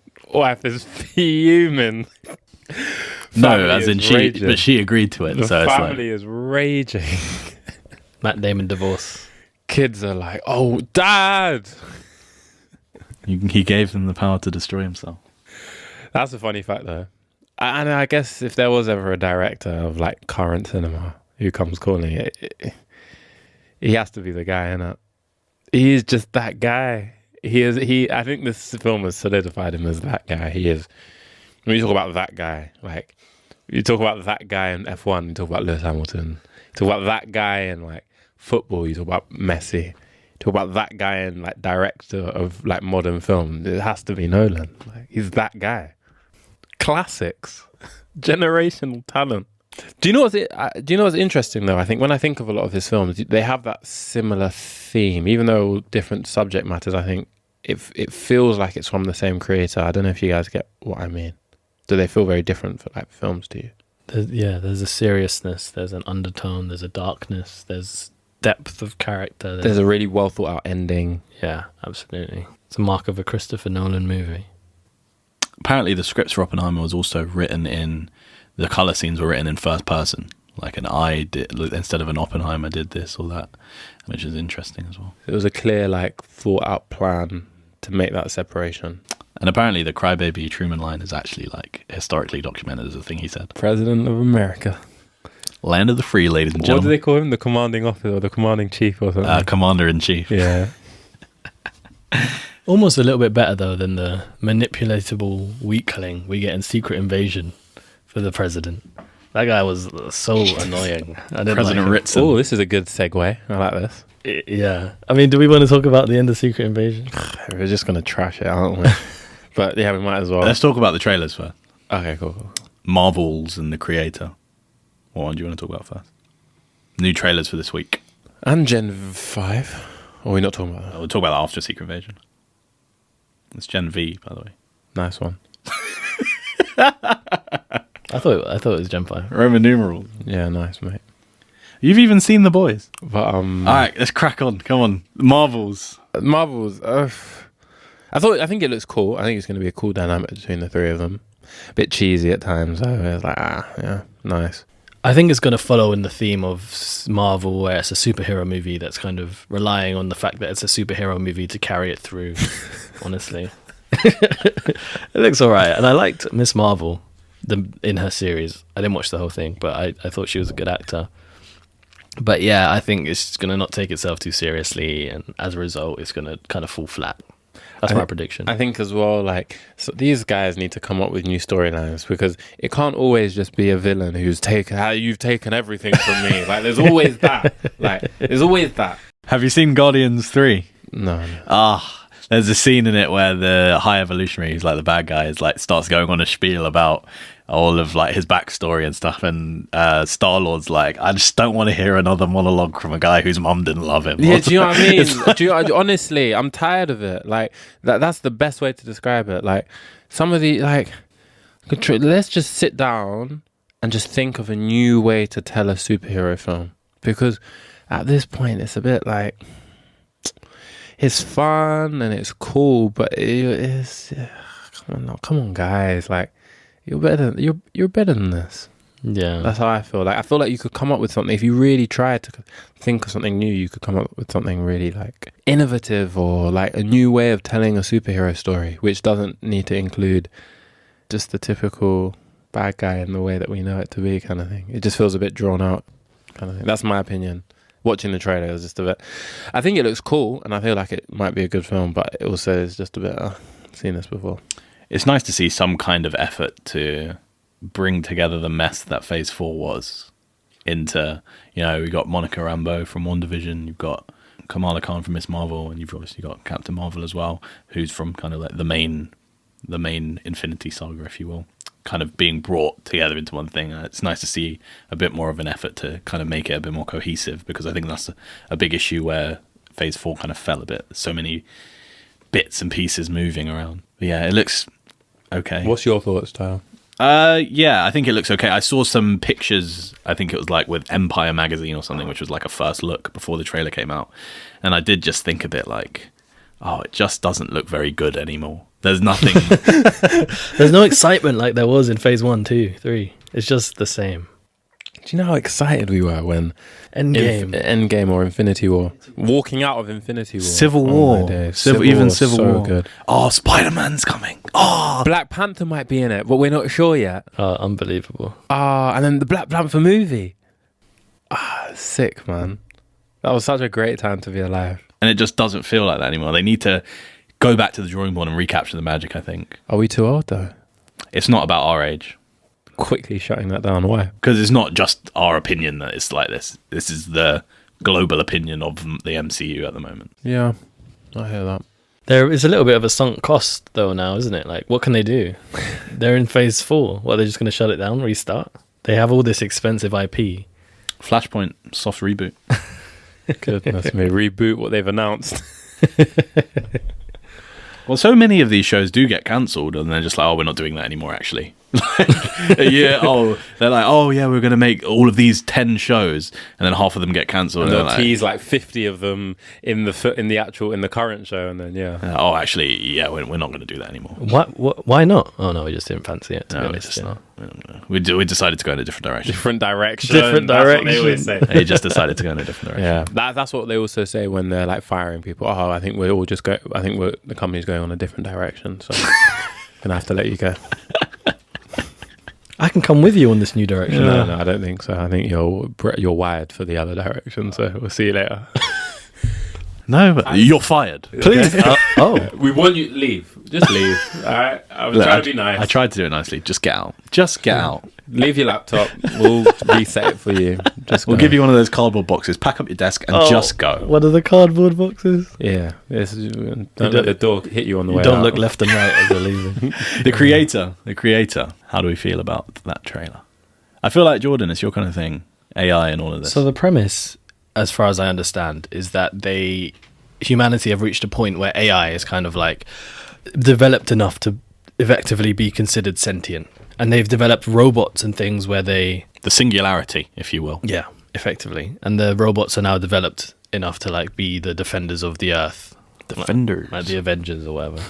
No, as in she agreed to it. The so family is raging. Matt Damon divorce. Kids are like, "Oh, Dad!" He gave them the power to destroy himself. That's a funny fact, though. And I guess if there was ever a director of like current cinema who comes calling it, he has to be the guy, innit? He is just that guy. I think this film has solidified him as that guy. He is. When you talk about that guy, like you talk about that guy in F1, you talk about Lewis Hamilton. You talk about that guy in like football, you talk about Messi. You talk about that guy in like director of like modern film. It has to be Nolan. Like he's that guy. Classics, generational talent. Do you know what's interesting though? I think when I think of a lot of his films, they have that similar theme, even though different subject matters. I think it feels like it's from the same creator. I don't know if you guys get what I mean. Do they feel very different for like films to you? There's a seriousness, there's an undertone, there's a darkness, there's depth of character. There's a really well thought out ending. Yeah, absolutely. It's a mark of a Christopher Nolan movie. Apparently the scripts for Oppenheimer was also the colour scenes were written in first person. Like an I did, instead of an Oppenheimer did this or that, which is interesting as well. It was a clear, like, thought out plan to make that separation. And apparently the Crybaby Truman line is actually like historically documented as a thing he said. President of America. Land of the free, ladies and What gentlemen. do they call him? The commanding officer or the commanding chief or something? Commander-in-Chief. Yeah. Almost a little bit better, though, than the manipulatable weakling we get in Secret Invasion for the president. That guy was so annoying. President Ritson. Oh, this is a good segue. I like this. Yeah. I mean, do we want to talk about the end of Secret Invasion? We're just going to trash it, aren't we? But yeah, we might as well. Let's talk about the trailers first. Okay, cool. Marvels and the creator. What one do you want to talk about first? New trailers for this week. And Gen 5. Or are we not talking about that? We'll talk about that after Secret Invasion. It's Gen V, by the way. Nice one. I thought it was Gen 5. Roman numerals. Yeah, nice, mate. You've even seen The Boys. But All right, let's crack on. Come on, Marvels. I think it looks cool. I think it's going to be a cool dynamic between the three of them. A bit cheesy at times. So it's like, yeah, nice. I think it's going to follow in the theme of Marvel, where it's a superhero movie that's kind of relying on the fact that it's a superhero movie to carry it through. Honestly, it looks all right, and I liked Miss Marvel in her series. I didn't watch the whole thing, but I thought she was a good actor. But yeah, I think it's going to not take itself too seriously, and as a result, it's going to kind of fall flat. That's my prediction. I think as well, like, so these guys need to come up with new storylines, because it can't always just be a villain who's you've taken everything from me. Like, there's always that. Have you seen Guardians 3? No. There's a scene in it where the High Evolutionary, who's like the bad guy, is like starts going on a spiel about all of like his backstory and stuff, and Star-Lord's like, I just don't want to hear another monologue from a guy whose mum didn't love him. Yeah, do you know what I mean? Honestly, I'm tired of it. Like, that's the best way to describe it. Like, some of the, like, let's just sit down and just think of a new way to tell a superhero film, because at this point it's a bit like, it's fun and it's cool, but it's come on, guys, like, you're better than this. Yeah, that's how I feel. Like, I feel like you could come up with something if you really tried to think of something new. You could come up with something really like innovative, or like a new way of telling a superhero story, which doesn't need to include just the typical bad guy in the way that we know it to be, kind of thing. It just feels a bit drawn out, kind of thing. That's my opinion. Watching the trailer, it was just a bit, I think it looks cool, and I feel like it might be a good film, but it also is just a bit, I've seen this before. It's nice to see some kind of effort to bring together the mess that Phase 4 was into, you know, we got Monica Rambeau from WandaVision, you've got Kamala Khan from Miss Marvel, and you've obviously got Captain Marvel as well, who's from kind of like the main Infinity Saga, if you will, kind of being brought together into one thing. It's nice to see a bit more of an effort to kind of make it a bit more cohesive, because I think that's a big issue where Phase 4 kind of fell a bit. So many bits and pieces moving around. But yeah, it looks okay. What's your thoughts, Tyler? Yeah, I think it looks okay. I saw some pictures, I think it was like with Empire magazine or something, which was like a first look before the trailer came out. And I did just think a bit like, it just doesn't look very good anymore. There's nothing. There's no excitement like there was in Phase 1, 2, 3. It's just the same. Do you know how excited we were when Endgame or Infinity War, walking out of Infinity War, Civil War, Civil War, good. Oh, Spider-Man's coming. Oh, Black Panther might be in it, but we're not sure yet. Unbelievable. And then the Black Panther movie. Sick, man. That was such a great time to be alive. And it just doesn't feel like that anymore. They need to go back to the drawing board and recapture the magic, I think. Are we too old, though? It's not about our age. Quickly shutting that down. Why? Because it's not just our opinion that it's like this. This is the global opinion of the MCU at the moment. Yeah, I hear that. There is a little bit of a sunk cost, though, now, isn't it? Like, what can they do? They're in Phase 4. What, they're just going to shut it down, restart? They have all this expensive IP. Flashpoint, soft reboot. Goodness me, reboot what they've announced. Well, so many of these shows do get cancelled, and they're just like, we're not doing that anymore, actually. They're like, we're going to make all of these 10 shows, and then half of them get cancelled. And they'll tease like 50 of them in the current show, and then we're not going to do that anymore. Why not? Oh no, we just didn't fancy it. No, it's just not. We decided to go in a different direction. Different direction. That's what they always say. They just decided to go in a different direction. Yeah, that's what they also say when they're like firing people. I think the company's going on a different direction, so gonna have to let you go. I can come with you on this new direction. No, I don't think so. I think you're wired for the other direction, so we'll see you later. No, but you're fired. Please. We want you to leave. Just leave. All right. I was trying to be nice. I tried to do it nicely. Just get out. Just get out. Leave your laptop. We'll reset it for you. We'll give you one of those cardboard boxes. Pack up your desk and just go. What are the cardboard boxes? Yeah. Don't let the door hit you on the way out. Don't look left and right as you're leaving. The creator. How do we feel about that trailer? I feel like, Jordan, it's your kind of thing. AI and all of this. So the premise, as far as I understand, is that humanity have reached a point where AI is kind of like developed enough to effectively be considered sentient. And they've developed robots and things where the singularity, if you will. Yeah. effectively, and the robots are now developed enough to like be the defenders of the Earth, Defenders, like the Avengers or whatever.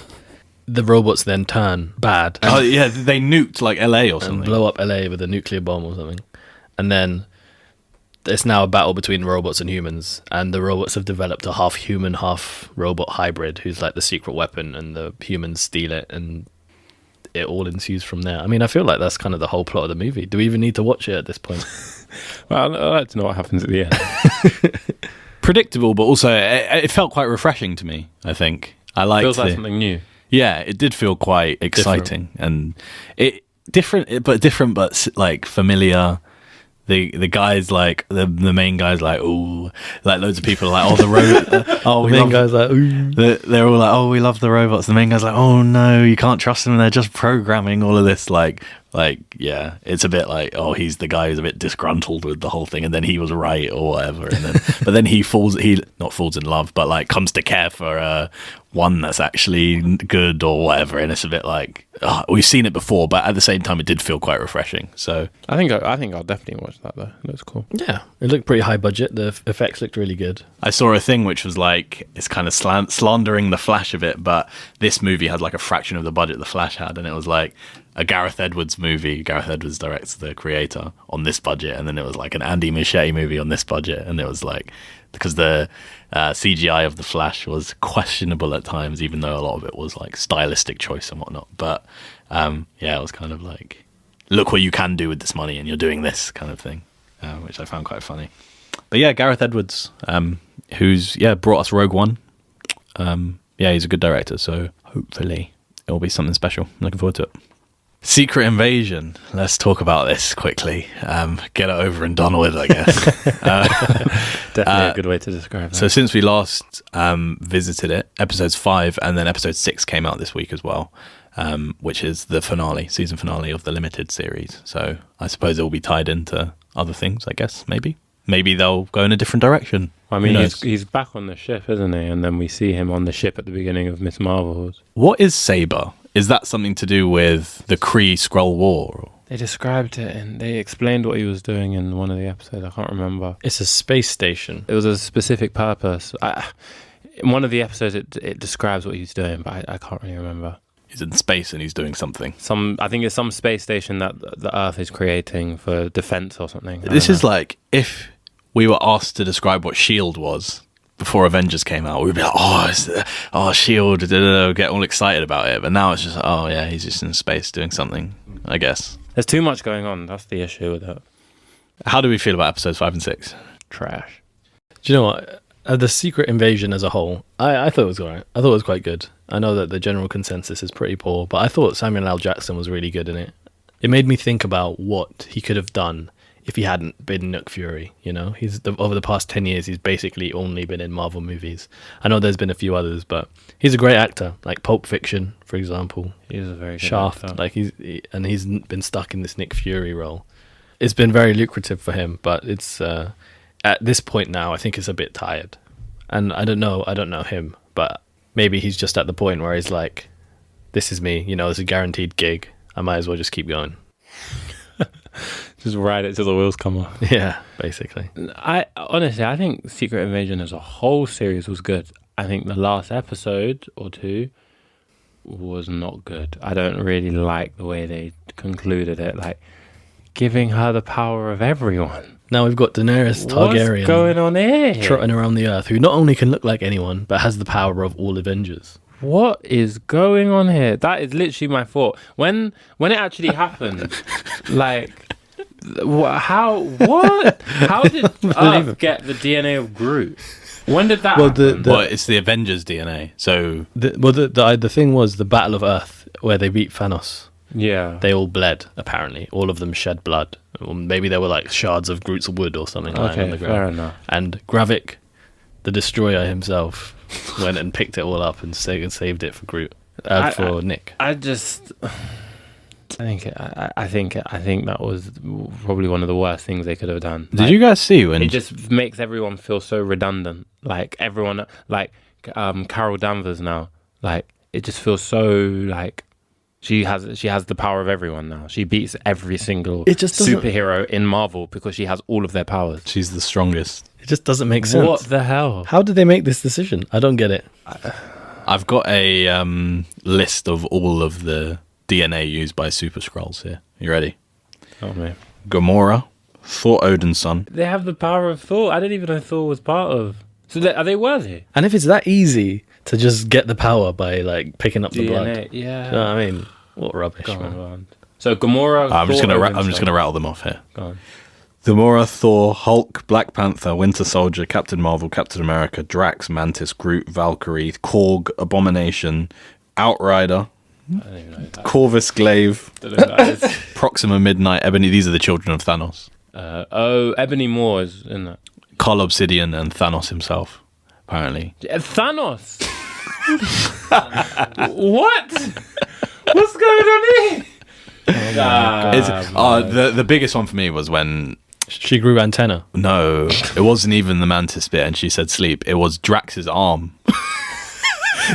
The robots then turn bad. Oh yeah, they nuked like LA or something. And blow up LA with a nuclear bomb or something. And then it's now a battle between robots and humans, and the robots have developed a half human, half robot hybrid who's like the secret weapon, and the humans steal it, and it all ensues from there. I mean, I feel like that's kind of the whole plot of the movie. Do we even need to watch it at this point? Well, I'd like to know what happens at the end. Predictable, but also it felt quite refreshing to me. I think I liked Feels like it. something new. Yeah, it did feel quite exciting and different, but like familiar. The guys like the main guys like, oh, like loads of people are like, oh, the robot. Oh, The main guy's like, ooh. they're all like, oh, we love the robots. The main guy's like, oh no, you can't trust them. They're just programming all of this. Like yeah, it's a bit like, oh, he's the guy who's a bit disgruntled with the whole thing, and then he was right or whatever, and then but then he not falls in love, but like comes to care for one that's actually good or whatever, and it's a bit like, oh, we've seen it before, but at the same time, it did feel quite refreshing. So I think I'll definitely watch that though. It looks cool. Yeah, it looked pretty high budget. The effects looked really good. I saw a thing which was like, it's kind of slandering the Flash a bit, but this movie had like a fraction of the budget the Flash had, and it was like a Gareth Edwards movie. Gareth Edwards directs, the creator, on this budget, and then it was like an Andy Muschietti movie on this budget, and it was like, because the CGI of the Flash was questionable at times, even though a lot of it was like stylistic choice and whatnot. But yeah, it was kind of like, look what you can do with this money, and you're doing this kind of thing, which I found quite funny. But yeah, Gareth Edwards, who's brought us Rogue One. Yeah, he's a good director, so hopefully it'll be something special. Looking forward to it. Secret Invasion. Let's talk about this quickly. Get it over and done with, I guess. Definitely a good way to describe that. So since we last visited it, episodes 5 and then episode 6 came out this week as well, which is the finale, season finale of the limited series. So I suppose it will be tied into other things, I guess, maybe. Maybe they'll go in a different direction. I mean, he's back on the ship, isn't he? And then we see him on the ship at the beginning of Miss Marvel's. What is Saber? Is that something to do with the Kree-Skrull War? They described it and they explained what he was doing in one of the episodes. I can't remember. It's a space station. It was a specific purpose. In one of the episodes, it describes what he's doing, but I can't really remember. He's in space and he's doing something. I think it's some space station that the Earth is creating for defense or something. This is like if we were asked to describe what S.H.I.E.L.D. was before Avengers came out, we'd be like, S.H.I.E.L.D., get all excited about it. But now it's just, oh yeah, he's just in space doing something, I guess. There's too much going on. That's the issue with it. How do we feel about episodes 5 and 6? Trash. Do you know what? The Secret Invasion as a whole, I thought it was alright. I thought it was quite good. I know that the general consensus is pretty poor, but I thought Samuel L. Jackson was really good in it. It made me think about what he could have done if he hadn't been Nick Fury. You know, over the past 10 years, he's basically only been in Marvel movies. I know there's been a few others, but he's a great actor, like Pulp Fiction, for example. He's a very good Shaft, actor. like he's been stuck in this Nick Fury role. It's been very lucrative for him, but it's at this point now, I think it's a bit tired. And I don't know him, but maybe he's just at the point where he's like, this is me, you know, it's a guaranteed gig. I might as well just keep going. Just ride it till the wheels come off. Yeah, basically. I think Secret Invasion as a whole series was good. I think the last episode or two was not good. I don't really like the way they concluded it, like giving her the power of everyone. Now we've got Daenerys Targaryen. What's going on here? Trotting around the earth, who not only can look like anyone, but has the power of all Avengers. What is going on here? That is literally my thought. When it actually happened, like, how did Earth get the DNA of Groot? When did that happen? Well, it's the Avengers DNA. So the thing was the Battle of Earth, where they beat Thanos. Yeah. They all bled, apparently. All of them shed blood. Or maybe there were like shards of Groot's wood or something lying on the ground. Fair enough. And Gravik, the Destroyer himself, went and picked it all up and saved it for Groot. For Nick. I think that was probably one of the worst things they could have done. Did you guys see when it just makes everyone feel so redundant? Like everyone, like Carol Danvers now, like it just feels so like She has the power of everyone now. She beats every single It just doesn't- superhero in Marvel because she has all of their powers. She's the strongest. It just doesn't make sense. What the hell? How did they make this decision? I don't get it. I've got a list of all of the DNA used by Super Skrulls here. You ready? Oh man. Gamora, Thor Odin's son. They have the power of Thor. I didn't even know Thor was part of. So are they worthy? And if it's that easy to just get the power by like picking up the blood, yeah. you know what I mean, what rubbish, Go man. on. So Gamora. I'm just Thor, gonna Odin's son. rattle them off here. Go on. Gamora, Thor, Hulk, Black Panther, Winter Soldier, Captain Marvel, Captain America, Drax, Mantis, Groot, Valkyrie, Korg, Abomination, Outrider, I don't even know who that Corvus Glaive, Don't know who that is. Proxima Midnight, Ebony. These are the children of Thanos. Ebony Moore is in that. Carl Obsidian and Thanos himself, apparently. Thanos. What? What's going on here? The biggest one for me was when She grew antenna. no, it wasn't even the Mantis bit, and she said sleep. It was Drax's arm.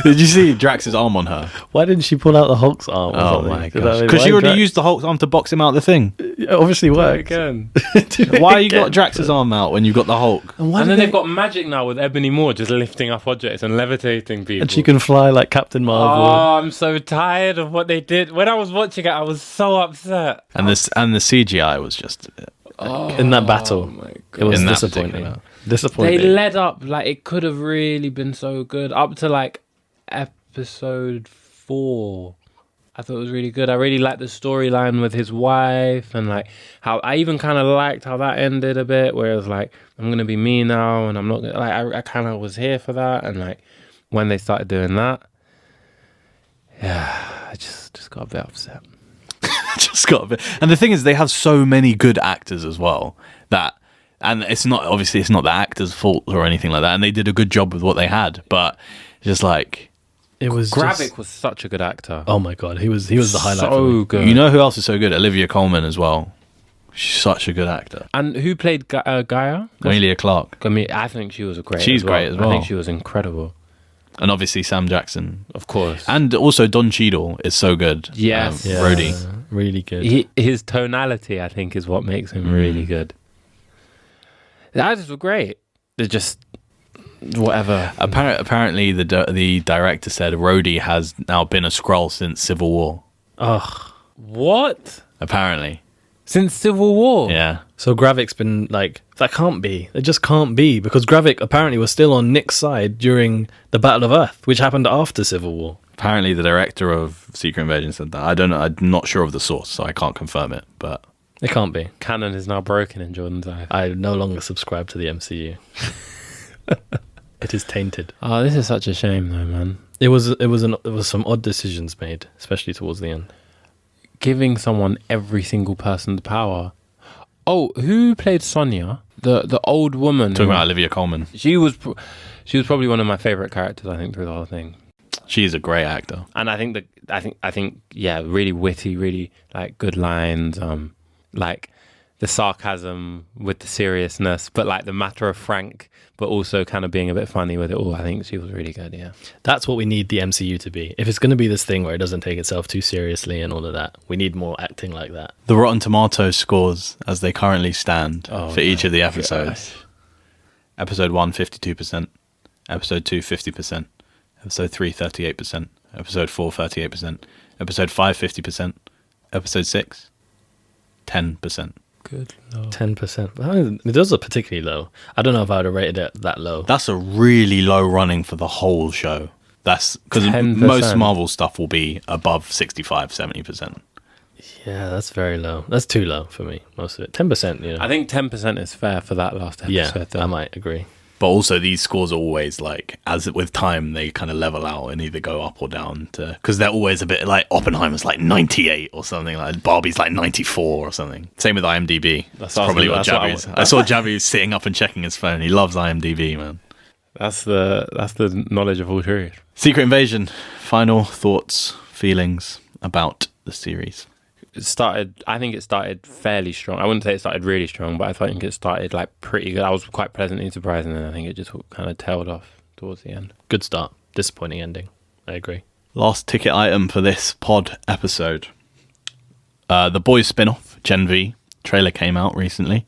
Did you see Drax's arm on her? Why didn't she pull out the Hulk's arm? Or Oh something? my Did gosh! that- Because why she already Drax- used the Hulk's arm to box him out the thing. It obviously worked. Again. Why you got Drax's arm out when you got the Hulk? And, why And did then they- they've got magic now with Ebony Moore just lifting up objects and levitating people. and she can fly like Captain Marvel. Oh, I'm so tired of what they did. When I was watching it, I was so upset. And the CGI was just In that battle, my it was In that disappointing. particular- They Disappointing. led up like it could have really been so good up to like episode 4. I thought it was really good. I really liked the storyline with his wife and like how I even kind of liked how that ended a bit, where it was like I'm gonna be me now and I'm not gonna, like I kind of was here for that, and like when they started doing that, yeah, I just got a bit upset. just got a bit. And the thing is, they have so many good actors as well that, and it's not obviously it's not the actor's fault or anything like that. And they did a good job with what they had, but just like It was Gravik just- was such a good actor. Oh my god, he was the highlight. for me. So good. you know who else is so good? Olivia Colman as well. She's such a good actor. And who played Gaia? Amelia Clark, I mean, I think she was great. She's great as well. I think she was incredible. and obviously Sam Jackson, Of course. and also Don Cheadle is so good. Yes. Yeah, Rhodey. really good. His tonality, I think, is what makes him really good. The actors were great. They're just whatever. Apparently, the director said Rhodey has now been a Skrull since Civil War. Ugh. What? Apparently, Since Civil War? yeah. So Gravik's been like, that can't be. It just can't be, because Gravik apparently was still on Nick's side during the Battle of Earth, which happened after Civil War. Apparently, the director of Secret Invasion said that. I don't know. I'm not sure of the source, so I can't confirm it. But It can't be. Canon is now broken in Jordan's eye. I no longer subscribe to the MCU. It is tainted. Oh, this is such a shame, though, man. It was some odd decisions made, especially towards the end. Giving someone every single person's power. Oh, who played Sonya? The old woman. talking about Olivia Colman, She was probably one of my favorite characters, I think, through the whole thing. she's a great actor. And I think yeah, really witty, really like good lines, like the sarcasm with the seriousness, but like the matter of frank, but also kind of being a bit funny with it all. I think she was really good. Yeah, That's what we need the MCU to be. If it's going to be this thing where it doesn't take itself too seriously and all of that, we need more acting like that. The Rotten Tomatoes scores as they currently stand for each of the episodes. Episode 1, 52%. Episode 2, 50%. Episode 3, 38%. Episode 4, 38%. Episode 5, 50%. Episode 6, 10%. good. Lord. 10%. Those are particularly low. I don't know if I would have rated it that low. That's a really low running for the whole show. That's because 10%. most Marvel stuff will be above 65, 70%. Yeah, that's very low. That's too low for me, most of it. 10%, you know. I think 10% is fair for that last episode. Yeah, though. I might agree. But also these scores are always like, as with time, they kind of level out and either go up or down to, because they're always a bit like Oppenheimer's like 98 or something, like Barbie's like 94 or something. Same with IMDb. That's probably what Javi is. I saw Javi sitting up and checking his phone. He loves IMDb, man. That's the knowledge of all truth. Secret Invasion. Final thoughts, feelings about the series. I think it started fairly strong. I wouldn't say it started really strong, but I think it started like pretty good. I was quite pleasantly surprised, and then I think it just kind of tailed off towards the end. Good start. Disappointing ending. I agree. Last ticket item for this pod episode. The Boys spin-off, Gen V, trailer came out recently.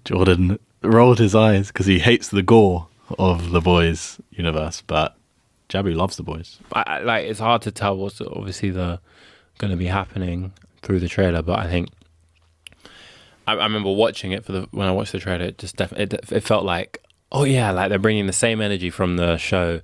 Jordan rolled his eyes because he hates the gore of the Boys universe, but Jabu loves the Boys. Like, it's hard to tell what's obviously going to be happening through the trailer, but I think I remember watching it when I watched the trailer. It just it felt like, oh yeah, like they're bringing the same energy from the show,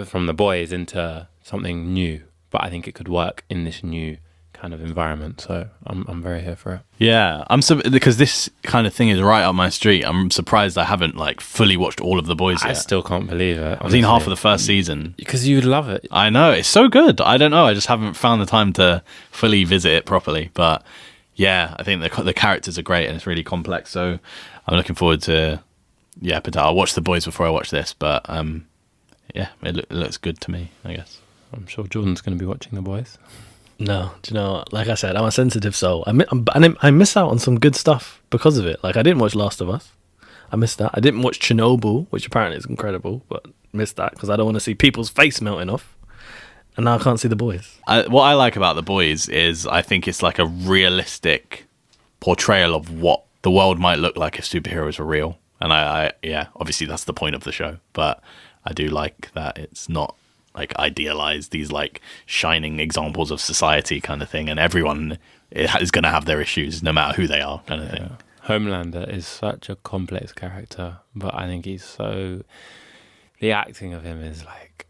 from the Boys, into something new. But I think it could work in this new kind of environment, so I'm very here for it. Yeah, because this kind of thing is right up my street. I'm surprised I haven't like fully watched all of the Boys yet. I still can't believe it. I've seen half of the first season because you would love it. I know, it's so good. I don't know, I just haven't found the time to fully visit it properly. But yeah, I think the characters are great and it's really complex. So I'm looking forward to but I'll watch the Boys before I watch this. But yeah, it looks good to me, I guess. I'm sure Jordan's going to be watching the Boys. No, do you know, like I said, I'm a sensitive soul. I miss out on some good stuff because of it. Like, I didn't watch Last of Us. I missed that. I didn't watch Chernobyl, which apparently is incredible, but missed that because I don't want to see people's face melting off. And now I can't see the Boys. What I like about the Boys is I think it's like a realistic portrayal of what the world might look like if superheroes were real. And I obviously that's the point of the show, but I do like that it's not like idealized, these like shining examples of society kind of thing, and everyone is going to have their issues no matter who they are kind of thing. Homelander is such a complex character, but I think the acting of him is like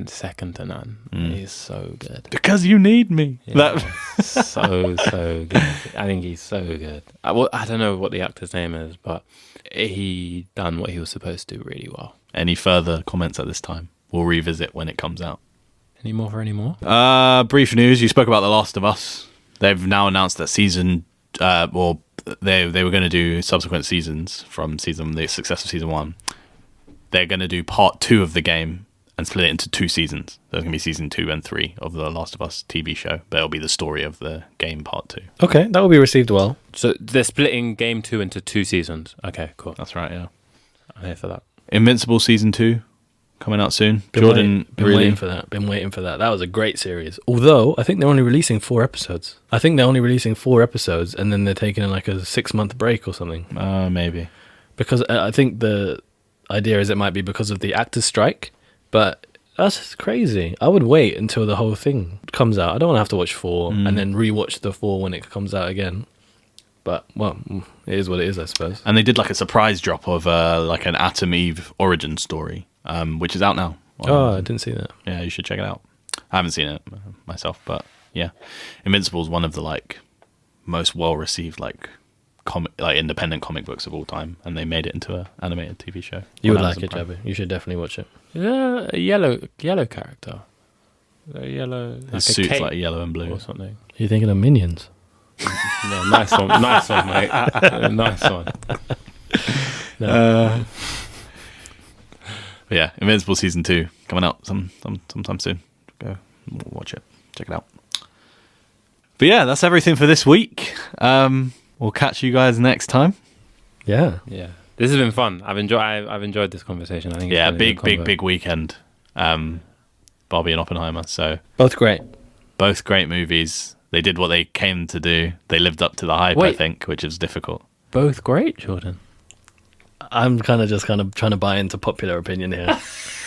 second to none. He's so good. Because you need me. Yeah, so good. I think he's so good. I don't know what the actor's name is, but he done what he was supposed to really well. Any further comments at this time? We'll revisit when it comes out. Any more? Brief news. You spoke about The Last of Us. They've now announced that they were going to do subsequent seasons from the success of season 1. They're going to do part 2 of the game and split it into 2 seasons. There's going to be season 2 and 3 of The Last of Us TV show, but it'll be the story of the game part 2. Okay, that will be received well. So they're splitting game 2 into 2 seasons. Okay, cool. That's right, yeah. I'm here for that. Invincible season 2 coming out soon. Been waiting for that. That was a great series. Although I think they're only releasing 4 episodes. And then they're taking like a 6-month break or something. Maybe. Because I think the idea is it might be because of the actors' strike, but that's crazy. I would wait until the whole thing comes out. I don't want to have to watch 4 and then rewatch the 4 when it comes out again. But, well, it is what it is, I suppose. And they did like a surprise drop of like an Atom Eve origin story, which is out now. I didn't see that. Yeah, you should check it out. I haven't seen it myself, but yeah. Invincible is one of the like most well-received like independent comic books of all time, and they made it into an animated TV show. You would like it, Jabu. You should definitely watch it. Yeah, a yellow character. A yellow... His suit's like yellow and blue. Or something. Are you thinking of Minions? No, nice one, mate. Nice one. Yeah, Invincible season 2 coming out sometime soon. Go watch it, check it out. But yeah, that's everything for this week. We'll catch you guys next time. Yeah. This has been fun. I've enjoyed this conversation. I think. Yeah, big weekend. Barbie and Oppenheimer. So both great movies. They did what they came to do. They lived up to the hype, I think, which is difficult. Both great, Jordan. I'm kind of trying to buy into popular opinion here.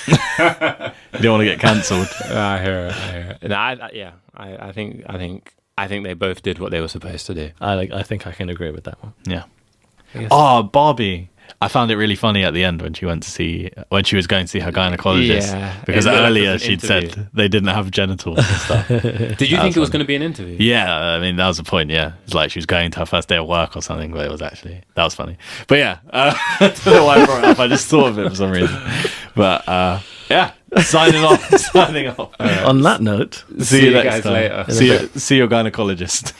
You don't want to get cancelled. I hear it. No, I think they both did what they were supposed to do. I think I can agree with that one. Yeah. Barbie. I found it really funny at the end when she was going to see her gynecologist, because earlier she'd said they didn't have genitals and stuff. Did you think it was going to be an interview? Yeah, I mean, that was the point. Yeah, it's like she was going to her first day of work or something, but that was funny. But yeah, I don't know why I brought it up. I just thought of it for some reason. But yeah, signing off. On that note, see you next guys time. later. See your gynecologist.